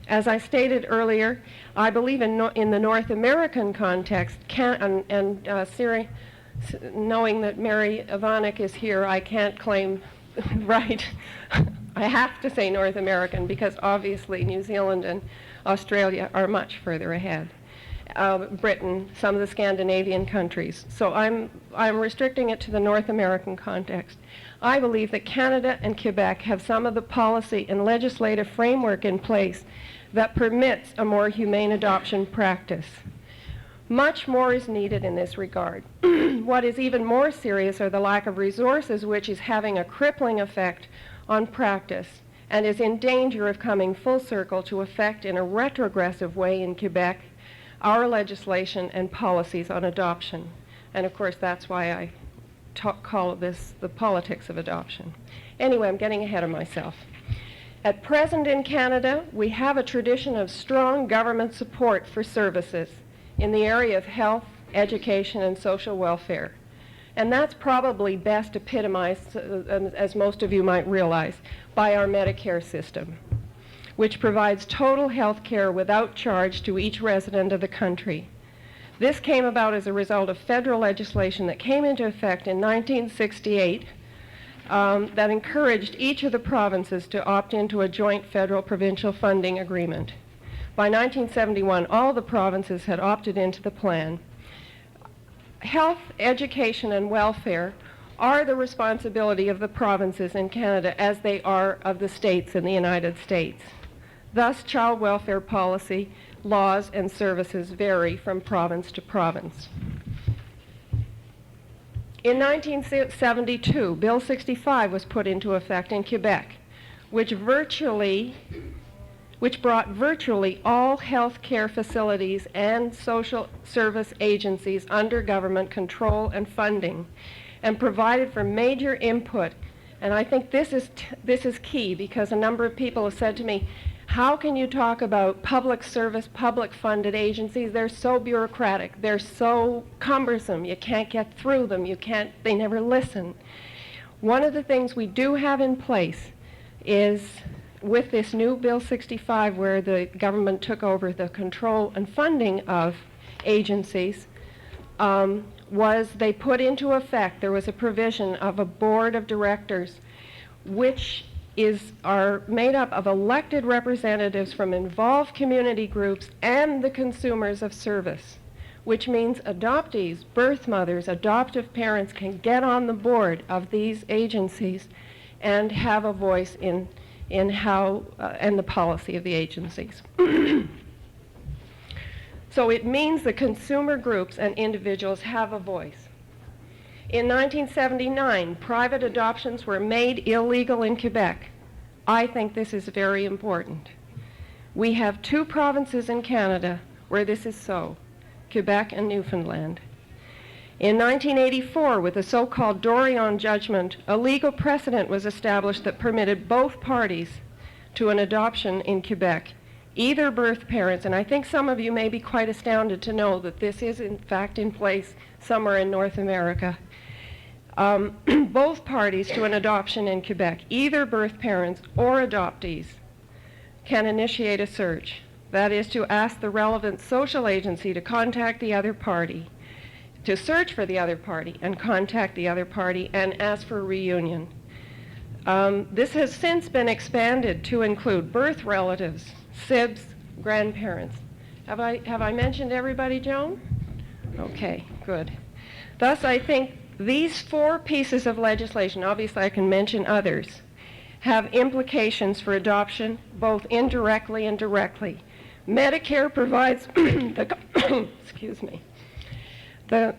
As I stated earlier, I believe in the North American context, knowing that Mary Ivanek is here, I can't claim right. I have to say North American because obviously New Zealand and Australia are much further ahead. Britain, some of the Scandinavian countries. So I'm restricting it to the North American context. I believe that Canada and Quebec have some of the policy and legislative framework in place that permits a more humane adoption practice. Much more is needed in this regard. What is even more serious are the lack of resources, which is having a crippling effect on practice and is in danger of coming full circle to affect in a retrogressive way in Quebec our legislation and policies on adoption. And of course, that's why I call this the politics of adoption. Anyway, I'm getting ahead of myself. At present in Canada, we have a tradition of strong government support for services in the area of health, education, and social welfare. And that's probably best epitomized, as most of you might realize, by our Medicare system, which provides total health care without charge to each resident of the country. This came about as a result of federal legislation that came into effect in 1968 that encouraged each of the provinces to opt into a joint federal-provincial funding agreement. By 1971, all the provinces had opted into the plan. Health, education, and welfare are the responsibility of the provinces in Canada as they are of the states in the United States. Thus, child welfare policy, laws, and services vary from province to province. In 1972, Bill 65 was put into effect in Quebec, which brought virtually all health care facilities and social service agencies under government control and funding, and provided for major input. And I think this is key, because a number of people have said to me, How can you talk about public service, public-funded agencies? They're so bureaucratic. They're so cumbersome. You can't get through them. They never listen. One of the things we do have in place is with this new Bill 65, where the government took over the control and funding of agencies, was they put into effect, there was a provision of a board of directors which are made up of elected representatives from involved community groups and the consumers of service, which means adoptees, birth mothers, adoptive parents can get on the board of these agencies and have a voice in how and the policy of the agencies. So it means the consumer groups and individuals have a voice. In 1979, private adoptions were made illegal in Quebec. I think this is very important. We have 2 provinces in Canada where this is so, Quebec and Newfoundland. In 1984, with the so-called Dorion judgment, a legal precedent was established that permitted both parties to an adoption in Quebec, either birth parents, and I think some of you may be quite astounded to know that this is in fact in place somewhere in North America. Both parties to an adoption in Quebec, either birth parents or adoptees, can initiate a search. That is to ask the relevant social agency to contact the other party, to search for the other party and contact the other party and ask for a reunion. This has since been expanded to include birth relatives, sibs, grandparents. Have I mentioned everybody, Joan? Okay, good. Thus, I think these 4 pieces of legislation, obviously I can mention others, have implications for adoption, both indirectly and directly. Medicare provides excuse me, the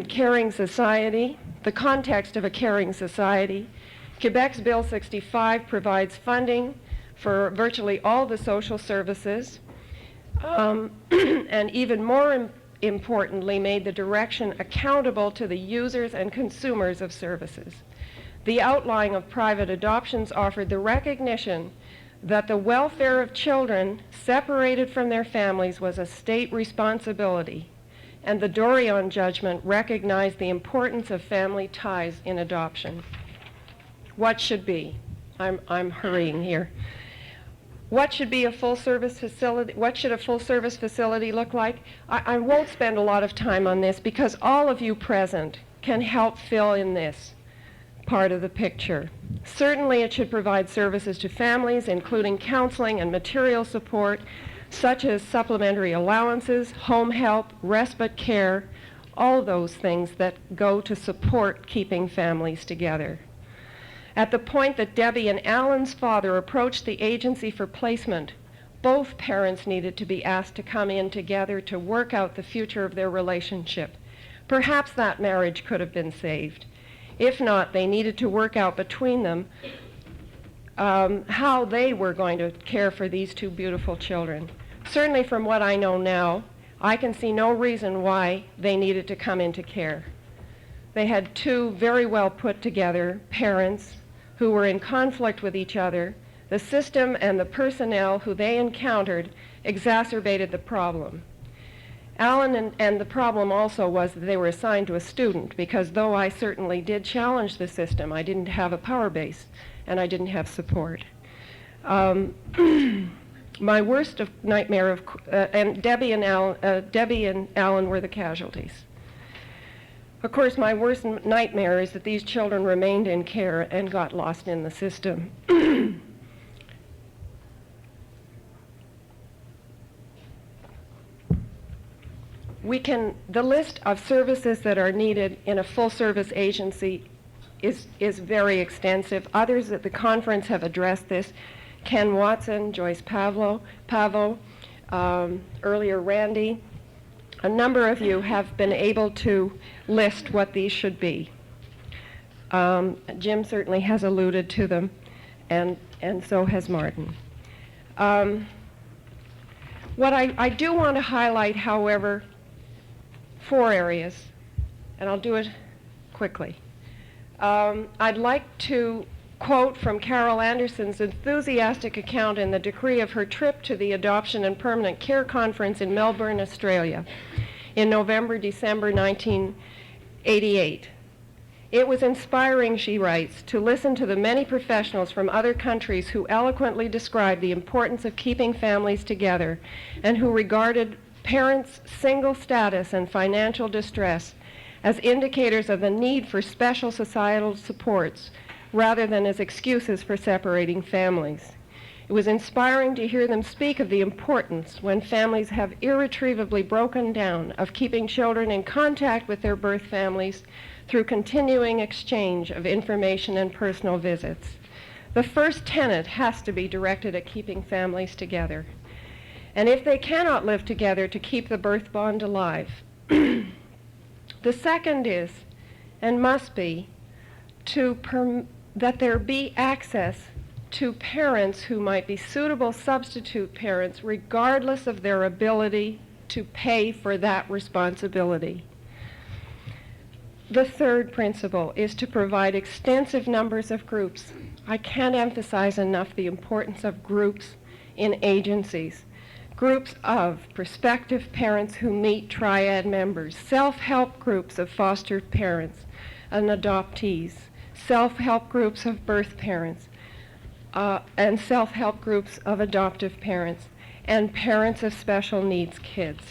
caring society, the context of a caring society. Quebec's Bill 65 provides funding for virtually all the social services, and even more importantly, made the direction accountable to the users and consumers of services. The outline of private adoptions offered the recognition that the welfare of children separated from their families was a state responsibility, and the Dorion judgment recognized the importance of family ties in adoption. What should be? I'm hurrying here. What should be a full-service facility? What should a full-service facility look like? I won't spend a lot of time on this because all of you present can help fill in this part of the picture. Certainly it should provide services to families, including counseling and material support, such as supplementary allowances, home help, respite care, all those things that go to support keeping families together. At the point that Debbie and Alan's father approached the agency for placement, both parents needed to be asked to come in together to work out the future of their relationship. Perhaps that marriage could have been saved. If not, they needed to work out between them how they were going to care for these 2 beautiful children. Certainly from what I know now, I can see no reason why they needed to come into care. They had 2 very well put together parents who were in conflict with each other. The system and the personnel who they encountered exacerbated the problem. Alan and the problem also was that they were assigned to a student, because though I certainly did challenge the system, I didn't have a power base and I didn't have support. My worst nightmare and Debbie and Alan were the casualties. Of course, my worst nightmare is that these children remained in care and got lost in the system. The list of services that are needed in a full-service agency is very extensive. Others at the conference have addressed this. Ken Watson, Joyce Pavo, earlier Randy. A number of you have been able to list what these should be. Jim certainly has alluded to them, and so has Martin. What I do want to highlight, however, 4 areas, and I'll do it quickly. I'd like to quote from Carol Anderson's enthusiastic account in the decree of her trip to the Adoption and Permanent Care Conference in Melbourne, Australia, in November-December 1988. It was inspiring, she writes, to listen to the many professionals from other countries who eloquently described the importance of keeping families together and who regarded parents' single status and financial distress as indicators of the need for special societal supports rather than as excuses for separating families. It was inspiring to hear them speak of the importance, when families have irretrievably broken down, of keeping children in contact with their birth families through continuing exchange of information and personal visits. The first tenet has to be directed at keeping families together. And if they cannot live together, to keep the birth bond alive. The second is, and must be, that there be access to parents who might be suitable substitute parents regardless of their ability to pay for that responsibility. The third principle is to provide extensive numbers of groups. I can't emphasize enough the importance of groups in agencies. Groups of prospective parents who meet triad members, self-help groups of foster parents and adoptees, self-help groups of birth parents, and self-help groups of adoptive parents, and parents of special needs kids.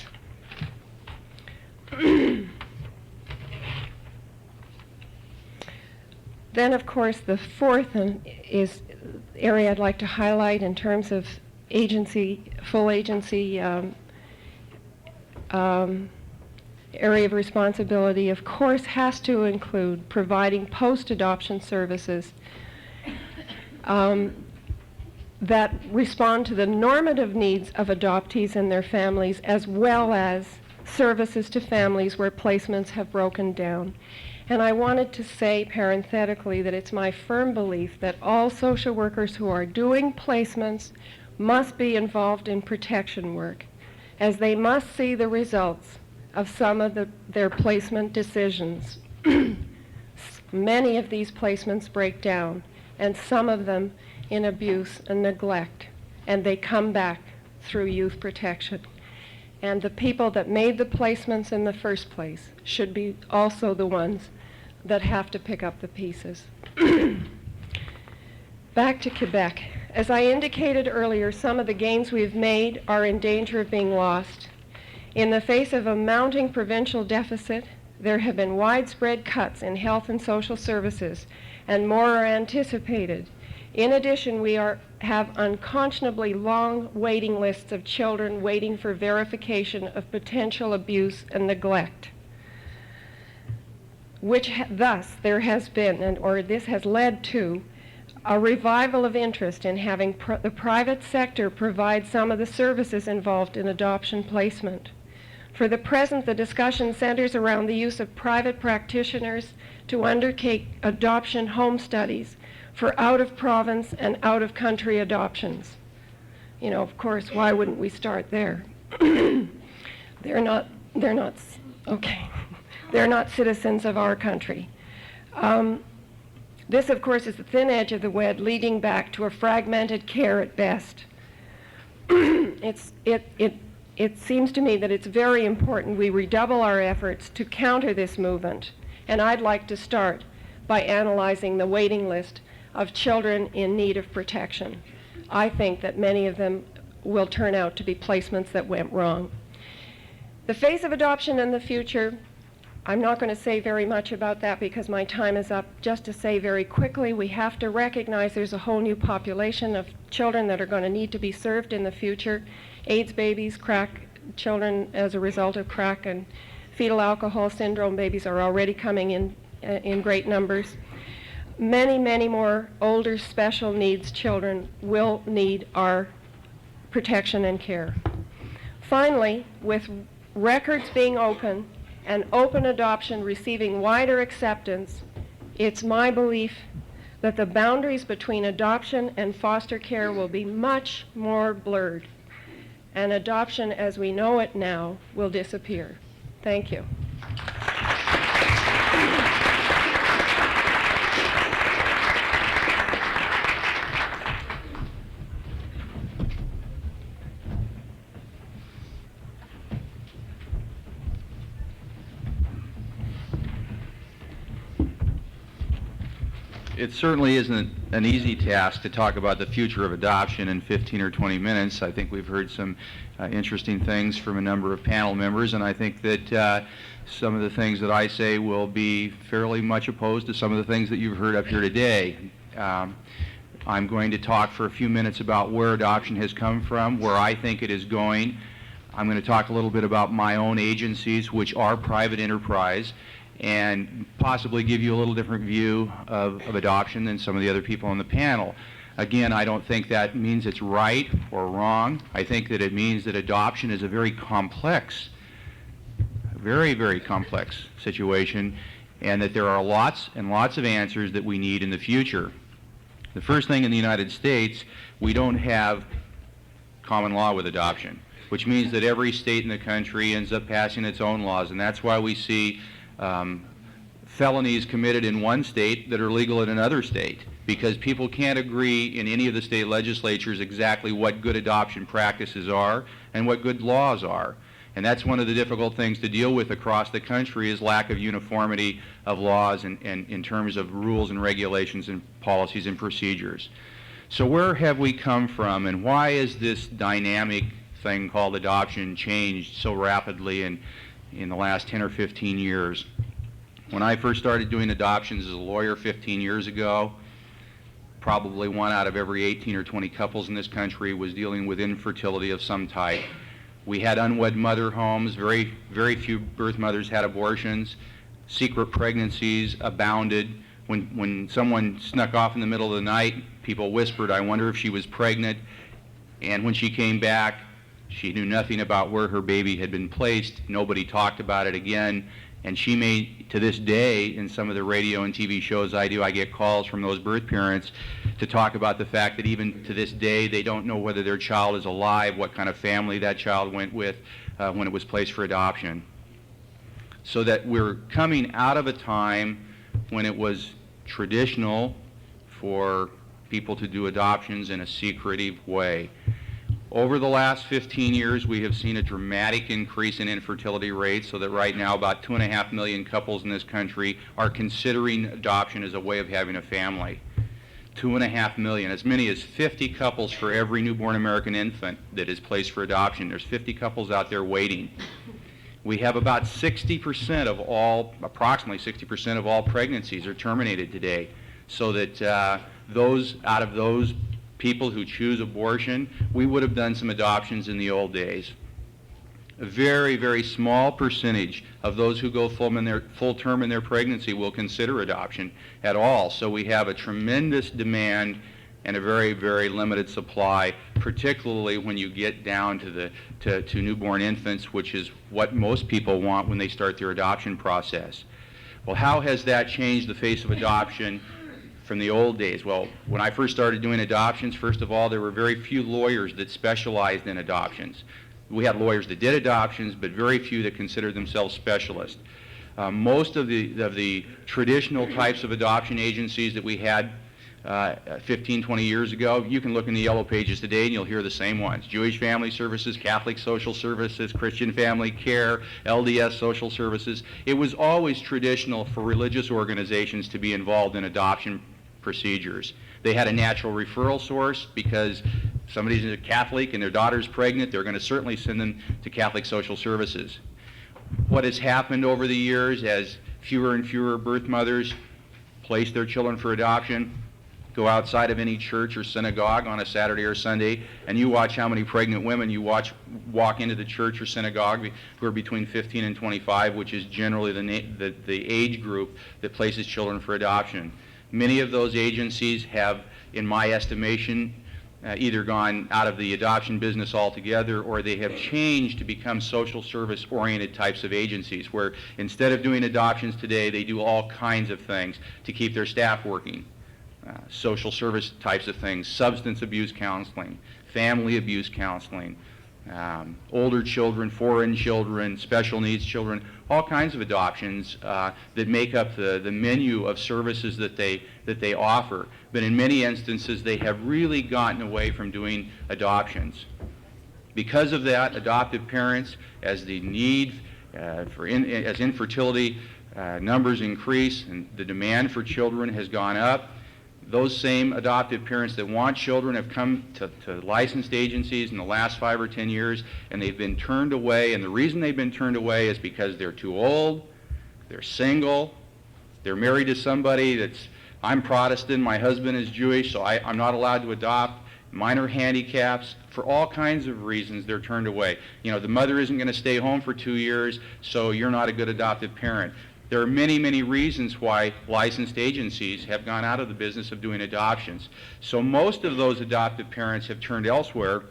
Then, of course, the fourth area I'd like to highlight in terms of agency, full agency area of responsibility, of course, has to include providing post-adoption services that respond to the normative needs of adoptees and their families, as well as services to families where placements have broken down. And I wanted to say parenthetically that it's my firm belief that all social workers who are doing placements must be involved in protection work, as they must see the results of some of their placement decisions. Many of these placements break down, and some of them in abuse and neglect, and they come back through youth protection. And the people that made the placements in the first place should be also the ones that have to pick up the pieces. Back to Quebec. As I indicated earlier, some of the gains we've made are in danger of being lost. In the face of a mounting provincial deficit, there have been widespread cuts in health and social services, and more are anticipated. In addition, we have unconscionably long waiting lists of children waiting for verification of potential abuse and neglect, which thus there has been, or this has led to, a revival of interest in having the private sector provide some of the services involved in adoption placement. For the present, the discussion centers around the use of private practitioners to undertake adoption home studies for out-of-province and out-of-country adoptions. You know, of course, why wouldn't we start there? They're not citizens of our country. This, of course, is the thin edge of the web, leading back to a fragmented care at best. It seems to me that it's very important we redouble our efforts to counter this movement, and I'd like to start by analyzing the waiting list of children in need of protection. I think that many of them will turn out to be placements that went wrong. The face of adoption in the future, I'm not going to say very much about that because my time is up. Just to say very quickly, we have to recognize there's a whole new population of children that are going to need to be served in the future. AIDS babies, crack children as a result of crack and fetal alcohol syndrome babies are already coming in great numbers. Many, many more older special needs children will need our protection and care. Finally, with records being open and open adoption receiving wider acceptance, it's my belief that the boundaries between adoption and foster care will be much more blurred, and adoption as we know it now will disappear. Thank you. It certainly isn't an easy task to talk about the future of adoption in 15 or 20 minutes. I think we've heard some interesting things from a number of panel members, and I think that some of the things that I say will be fairly much opposed to some of the things that you've heard up here today. I'm going to talk for a few minutes about where adoption has come from, where I think it is going. I'm going to talk a little bit about my own agencies, which are private enterprise, and possibly give you a little different view of adoption than some of the other people on the panel. Again, I don't think that means it's right or wrong. I think that it means that adoption is a very complex, very complex situation, and that there are lots and lots of answers that we need in the future. The first thing, in the United States, we don't have common law with adoption, which means that every state in the country ends up passing its own laws, and that's why we see felonies committed in one state that are legal in another state, because people can't agree in any of the state legislatures exactly what good adoption practices are and what good laws are. And that's one of the difficult things to deal with across the country, is lack of uniformity of laws and in terms of rules and regulations and policies and procedures. So where have we come from, and why is this dynamic thing called adoption changed so rapidly in the last 10 or 15 years? When I first started doing adoptions as a lawyer 15 years ago, probably 1 out of every 18 or 20 couples in this country was dealing with infertility of some type. We had unwed mother homes. Very few birth mothers had abortions. Secret pregnancies abounded. When someone snuck off in the middle of the night, people whispered, "I wonder if she was pregnant." And when she came back, she knew nothing about where her baby had been placed. Nobody talked about it again. And she may, to this day, in some of the radio and TV shows I do, I get calls from those birth parents to talk about the fact that even to this day, they don't know whether their child is alive, what kind of family that child went with when it was placed for adoption. So that we're coming out of a time when it was traditional for people to do adoptions in a secretive way. Over the last 15 years, we have seen a dramatic increase in infertility rates, so that right now about 2.5 million couples in this country are considering adoption as a way of having a family. 2.5 million, as many as 50 couples for every newborn American infant that is placed for adoption. There's 50 couples out there waiting. We have about 60% of all, approximately 60% of all pregnancies are terminated today, so that out of those people who choose abortion, we would have done some adoptions in the old days. A very small percentage of those who go full term in their pregnancy will consider adoption at all. So we have a tremendous demand and a very limited supply, particularly when you get down to newborn infants, which is what most people want when they start their adoption process. Well, how has that changed the face of adoption from the old days? Well, when I first started doing adoptions, first of all, there were very few lawyers that specialized in adoptions. We had lawyers that did adoptions, but very few that considered themselves specialists. Most of the traditional types of adoption agencies that we had 15, 20 years ago, you can look in the yellow pages today and you'll hear the same ones. Jewish Family Services, Catholic Social Services, Christian Family Care, LDS Social Services. It was always traditional for religious organizations to be involved in adoption procedures. They had a natural referral source, because somebody's a Catholic and their daughter's pregnant, they're going to certainly send them to Catholic Social Services. What has happened over the years, as fewer and fewer birth mothers place their children for adoption, go outside of any church or synagogue on a Saturday or Sunday, and you watch how many pregnant women you walk into the church or synagogue who are between 15 and 25, which is generally the age group that places children for adoption. Many of those agencies have, in my estimation, either gone out of the adoption business altogether, or they have changed to become social service oriented types of agencies, where instead of doing adoptions today, they do all kinds of things to keep their staff working. Social service types of things, substance abuse counseling, family abuse counseling, older children, foreign children, special needs children, all kinds of adoptions that make up the menu of services that they offer. But in many instances, they have really gotten away from doing adoptions. Because of that, adoptive parents, as the need as infertility numbers increase and the demand for children has gone up, those same adoptive parents that want children have come to licensed agencies in the last 5 or 10 years, and they've been turned away. And the reason they've been turned away is because they're too old, they're single, they're married to somebody that's, I'm Protestant, my husband is Jewish, so I'm not allowed to adopt, minor handicaps. For all kinds of reasons, they're turned away. You know, the mother isn't going to stay home for 2 years, so you're not a good adoptive parent. There are many, many reasons why licensed agencies have gone out of the business of doing adoptions. So most of those adoptive parents have turned elsewhere,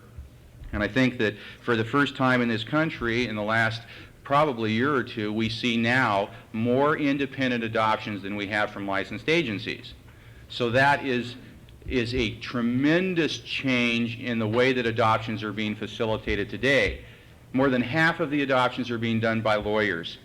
and I think that for the first time in this country, in the last probably year or two, we see now more independent adoptions than we have from licensed agencies. So that is a tremendous change in the way that adoptions are being facilitated today. More than half of the adoptions are being done by lawyers.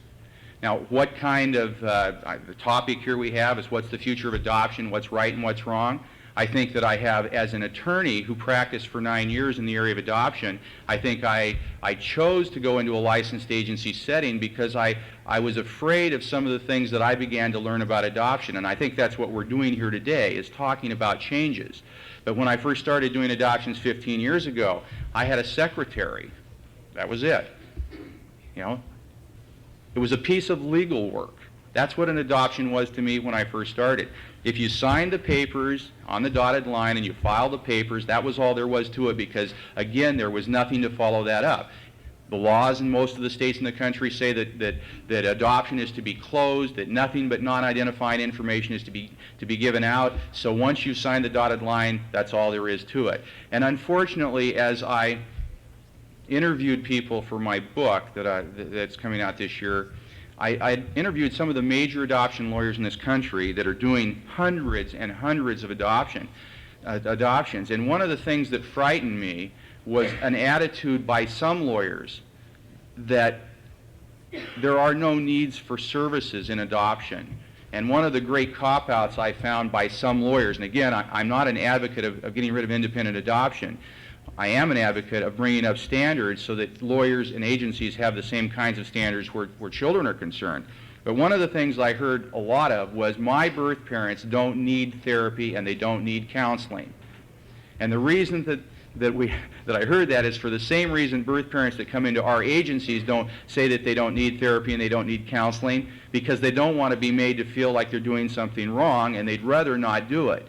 Now, what kind of, the topic here we have is what's the future of adoption, what's right and what's wrong. I think that I have, as an attorney who practiced for 9 years in the area of adoption, I think I chose to go into a licensed agency setting because I was afraid of some of the things that I began to learn about adoption. And I think that's what we're doing here today, is talking about changes. But when I first started doing adoptions 15 years ago, I had a secretary. That was it. You know, it was a piece of legal work. That's what an adoption was to me when I first started. If you signed the papers on the dotted line and you filed the papers, that was all there was to it because, again, there was nothing to follow that up. The laws in most of the states in the country say that adoption is to be closed, that nothing but non-identifying information is to be given out. So once you sign the dotted line, that's all there is to it. And unfortunately, as I interviewed people for my book that's coming out this year, I interviewed some of the major adoption lawyers in this country that are doing hundreds and hundreds of adoptions. And one of the things that frightened me was an attitude by some lawyers that there are no needs for services in adoption. And one of the great cop-outs I found by some lawyers, and again, I'm not an advocate of getting rid of independent adoption. I am an advocate of bringing up standards so that lawyers and agencies have the same kinds of standards where children are concerned. But one of the things I heard a lot of was my birth parents don't need therapy and they don't need counseling. And the reason that I heard that is for the same reason birth parents that come into our agencies don't say that they don't need therapy and they don't need counseling, because they don't want to be made to feel like they're doing something wrong and they'd rather not do it.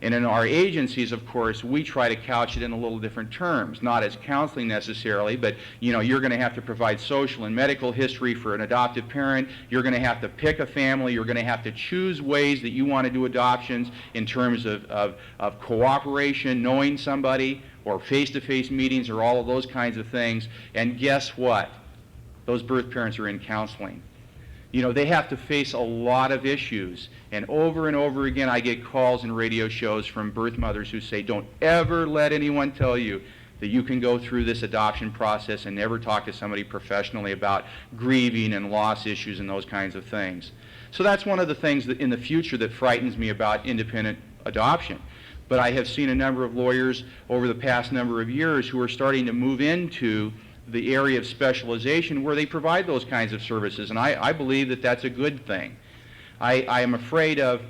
And in our agencies, of course, we try to couch it in a little different terms, not as counseling necessarily, but you're going to have to provide social and medical history for an adoptive parent. You're going to have to pick a family. You're going to have to choose ways that you want to do adoptions in terms of cooperation, knowing somebody, or face-to-face meetings, or all of those kinds of things. And guess what? Those birth parents are in counseling. They have to face a lot of issues. And over again, I get calls and radio shows from birth mothers who say, don't ever let anyone tell you that you can go through this adoption process and never talk to somebody professionally about grieving and loss issues and those kinds of things. So that's one of the things that in the future that frightens me about independent adoption. But I have seen a number of lawyers over the past number of years who are starting to move into the area of specialization where they provide those kinds of services, and I believe that that's a good thing. I am afraid of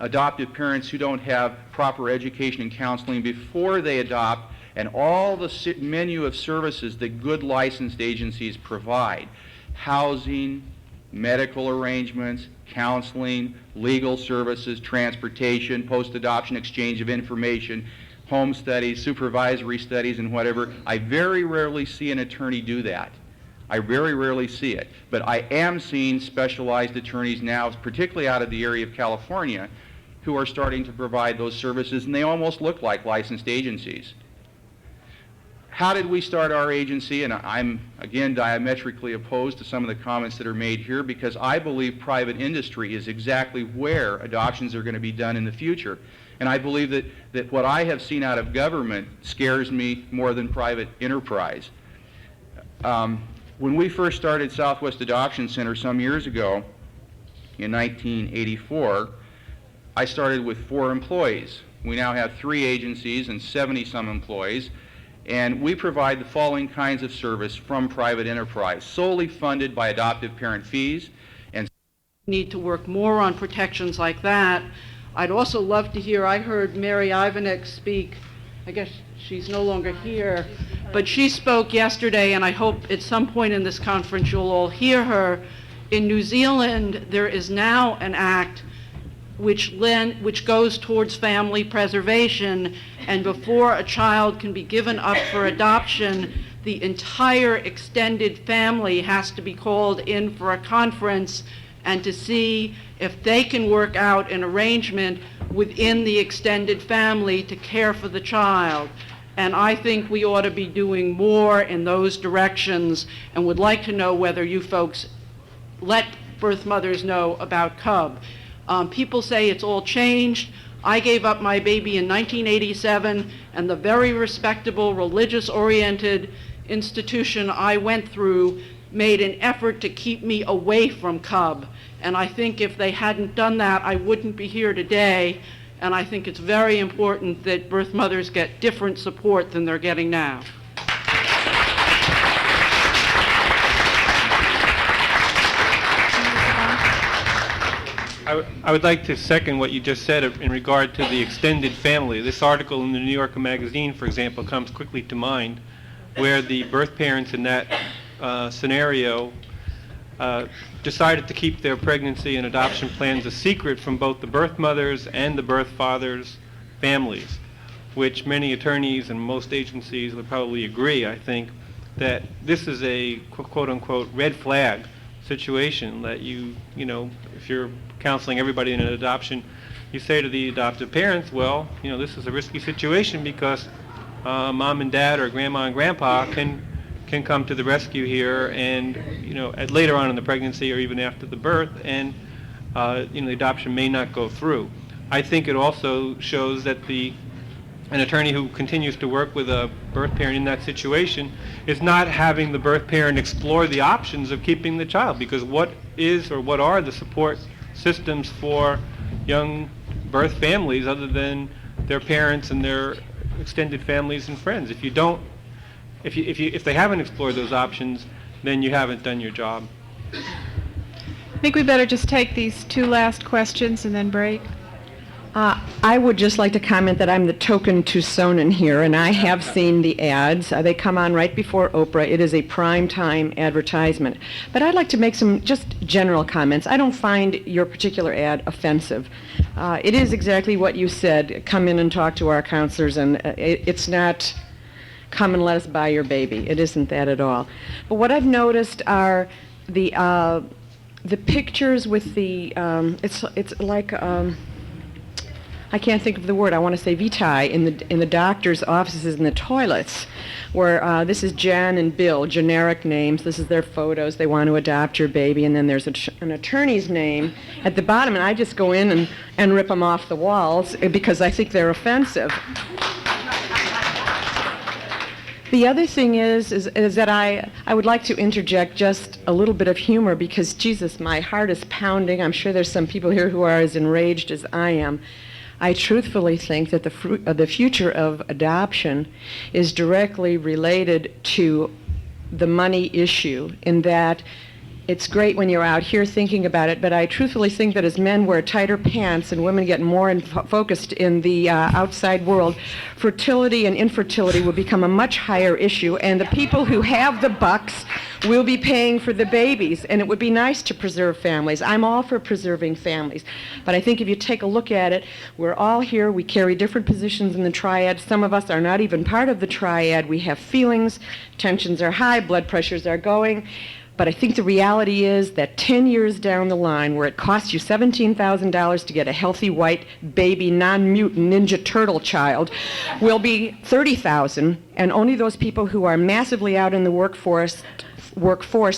adoptive parents who don't have proper education and counseling before they adopt, and all the menu of services that good licensed agencies provide: housing, medical arrangements, counseling, legal services, transportation, post-adoption exchange of information, home studies, supervisory studies, and whatever. I very rarely see an attorney do that. I very rarely see it. But I am seeing specialized attorneys now, particularly out of the area of California, who are starting to provide those services, and they almost look like licensed agencies. How did we start our agency? And I'm, again, diametrically opposed to some of the comments that are made here, because I believe private industry is exactly where adoptions are going to be done in the future. And I believe that what I have seen out of government scares me more than private enterprise. When we first started Southwest Adoption Center some years ago, in 1984, I started with 4 employees. We now have 3 agencies and 70-some employees, and we provide the following kinds of service from private enterprise, solely funded by adoptive parent fees. And need to work more on protections like that. I'd also love to hear, I heard Mary Ivanek speak, I guess she's no longer here, but she spoke yesterday, and I hope at some point in this conference you'll all hear her. In New Zealand, there is now an act which goes towards family preservation, and before a child can be given up for adoption, the entire extended family has to be called in for a conference and to see if they can work out an arrangement within the extended family to care for the child. And I think we ought to be doing more in those directions, and would like to know whether you folks let birth mothers know about Cub. People say it's all changed. I gave up my baby in 1987, and the very respectable, religious-oriented institution I went through made an effort to keep me away from Cub. And I think if they hadn't done that, I wouldn't be here today. And I think it's very important that birth mothers get different support than they're getting now. I would like to second what you just said in regard to the extended family. This article in the New Yorker magazine, for example, comes quickly to mind, where the birth parents in that scenario decided to keep their pregnancy and adoption plans a secret from both the birth mothers and the birth fathers' families, which many attorneys and most agencies would probably agree, I think, that this is a quote-unquote red flag situation that you know, if you're counseling everybody in an adoption, you say to the adoptive parents, well, you know, this is a risky situation because mom and dad or grandma and grandpa can come to the rescue here, and you know, later on in the pregnancy or even after the birth, and you know, the adoption may not go through. I think it also shows that an attorney who continues to work with a birth parent in that situation is not having the birth parent explore the options of keeping the child, because what are the support systems for young birth families other than their parents and their extended families and friends? If they haven't explored those options, then you haven't done your job. I think we better just take these two last questions and then break. I would just like to comment that I'm the token Tucsonan here, and I have seen the ads. They come on right before Oprah. It is a prime-time advertisement. But I'd like to make some just general comments. I don't find your particular ad offensive. It is exactly what you said. Come in and talk to our counselors, and it's not come and let us buy your baby. It isn't that at all. But what I've noticed are the pictures with the it's like I can't think of the word. I want to say vitae in the doctor's offices in the toilets, where this is Jan and Bill, generic names. This is their photos. They want to adopt your baby, and then there's an attorney's name at the bottom, and I just go in and rip them off the walls because I think they're offensive. The other thing is that I would like to interject just a little bit of humor because, Jesus, my heart is pounding. I'm sure there's some people here who are as enraged as I am. I truthfully think that the future of adoption is directly related to the money issue, in that it's great when you're out here thinking about it, but I truthfully think that as men wear tighter pants and women get more focused in the outside world, fertility and infertility will become a much higher issue, and the people who have the bucks will be paying for the babies, and it would be nice to preserve families. I'm all for preserving families, but I think if you take a look at it, we're all here, we carry different positions in the triad. Some of us are not even part of the triad. We have feelings, tensions are high, blood pressures are going. But I think the reality is that 10 years down the line, where it costs you $17,000 to get a healthy white baby non-mutant Ninja Turtle child, will be $30,000, and only those people who are massively out in the workforce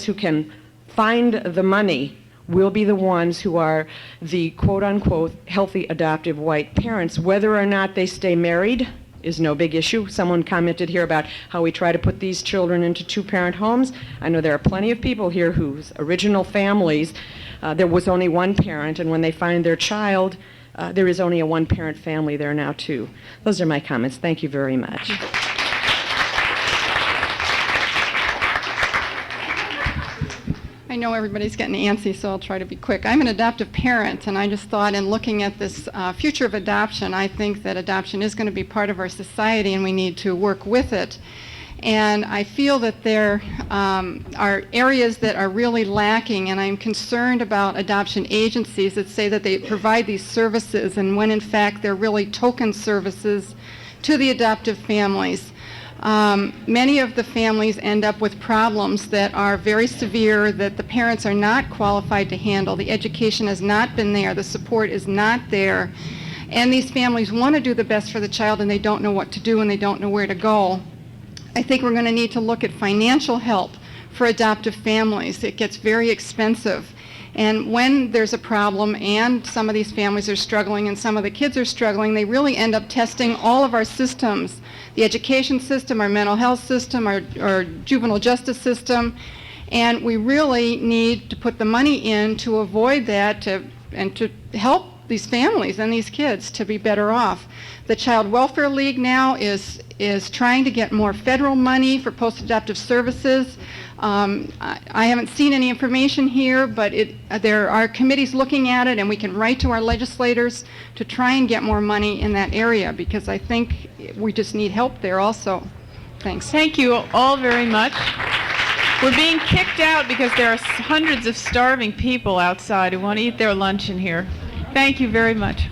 who can find the money will be the ones who are the quote-unquote healthy adoptive white parents. Whether or not they stay married is no big issue. Someone commented here about how we try to put these children into two-parent homes. I know there are plenty of people here whose original families, there was only one parent, and when they find their child, there is only a one-parent family there now, too. Those are my comments. Thank you very much. I I know everybody's getting antsy, so I'll try to be quick. I'm an adoptive parent, and I just thought in looking at this future of adoption, I think that adoption is going to be part of our society, and we need to work with it. And I feel that there are areas that are really lacking, and I'm concerned about adoption agencies that say that they provide these services, and when in fact they're really token services to the adoptive families. Many of the families end up with problems that are very severe, that the parents are not qualified to handle. The education has not been there. The support is not there. And these families want to do the best for the child, and they don't know what to do, and they don't know where to go. I think we're going to need to look at financial help for adoptive families. It gets very expensive. And when there's a problem and some of these families are struggling and some of the kids are struggling, they really end up testing all of our systems, the education system, our mental health system, our juvenile justice system. And we really need to put the money in to avoid that and to help these families and these kids to be better off. The Child Welfare League now is trying to get more federal money for post-adoptive services. I haven't seen any information here, but there are committees looking at it, and we can write to our legislators to try and get more money in that area, because I think we just need help there also. Thanks. Thank you all very much. We're being kicked out because there are hundreds of starving people outside who want to eat their lunch in here. Thank you very much.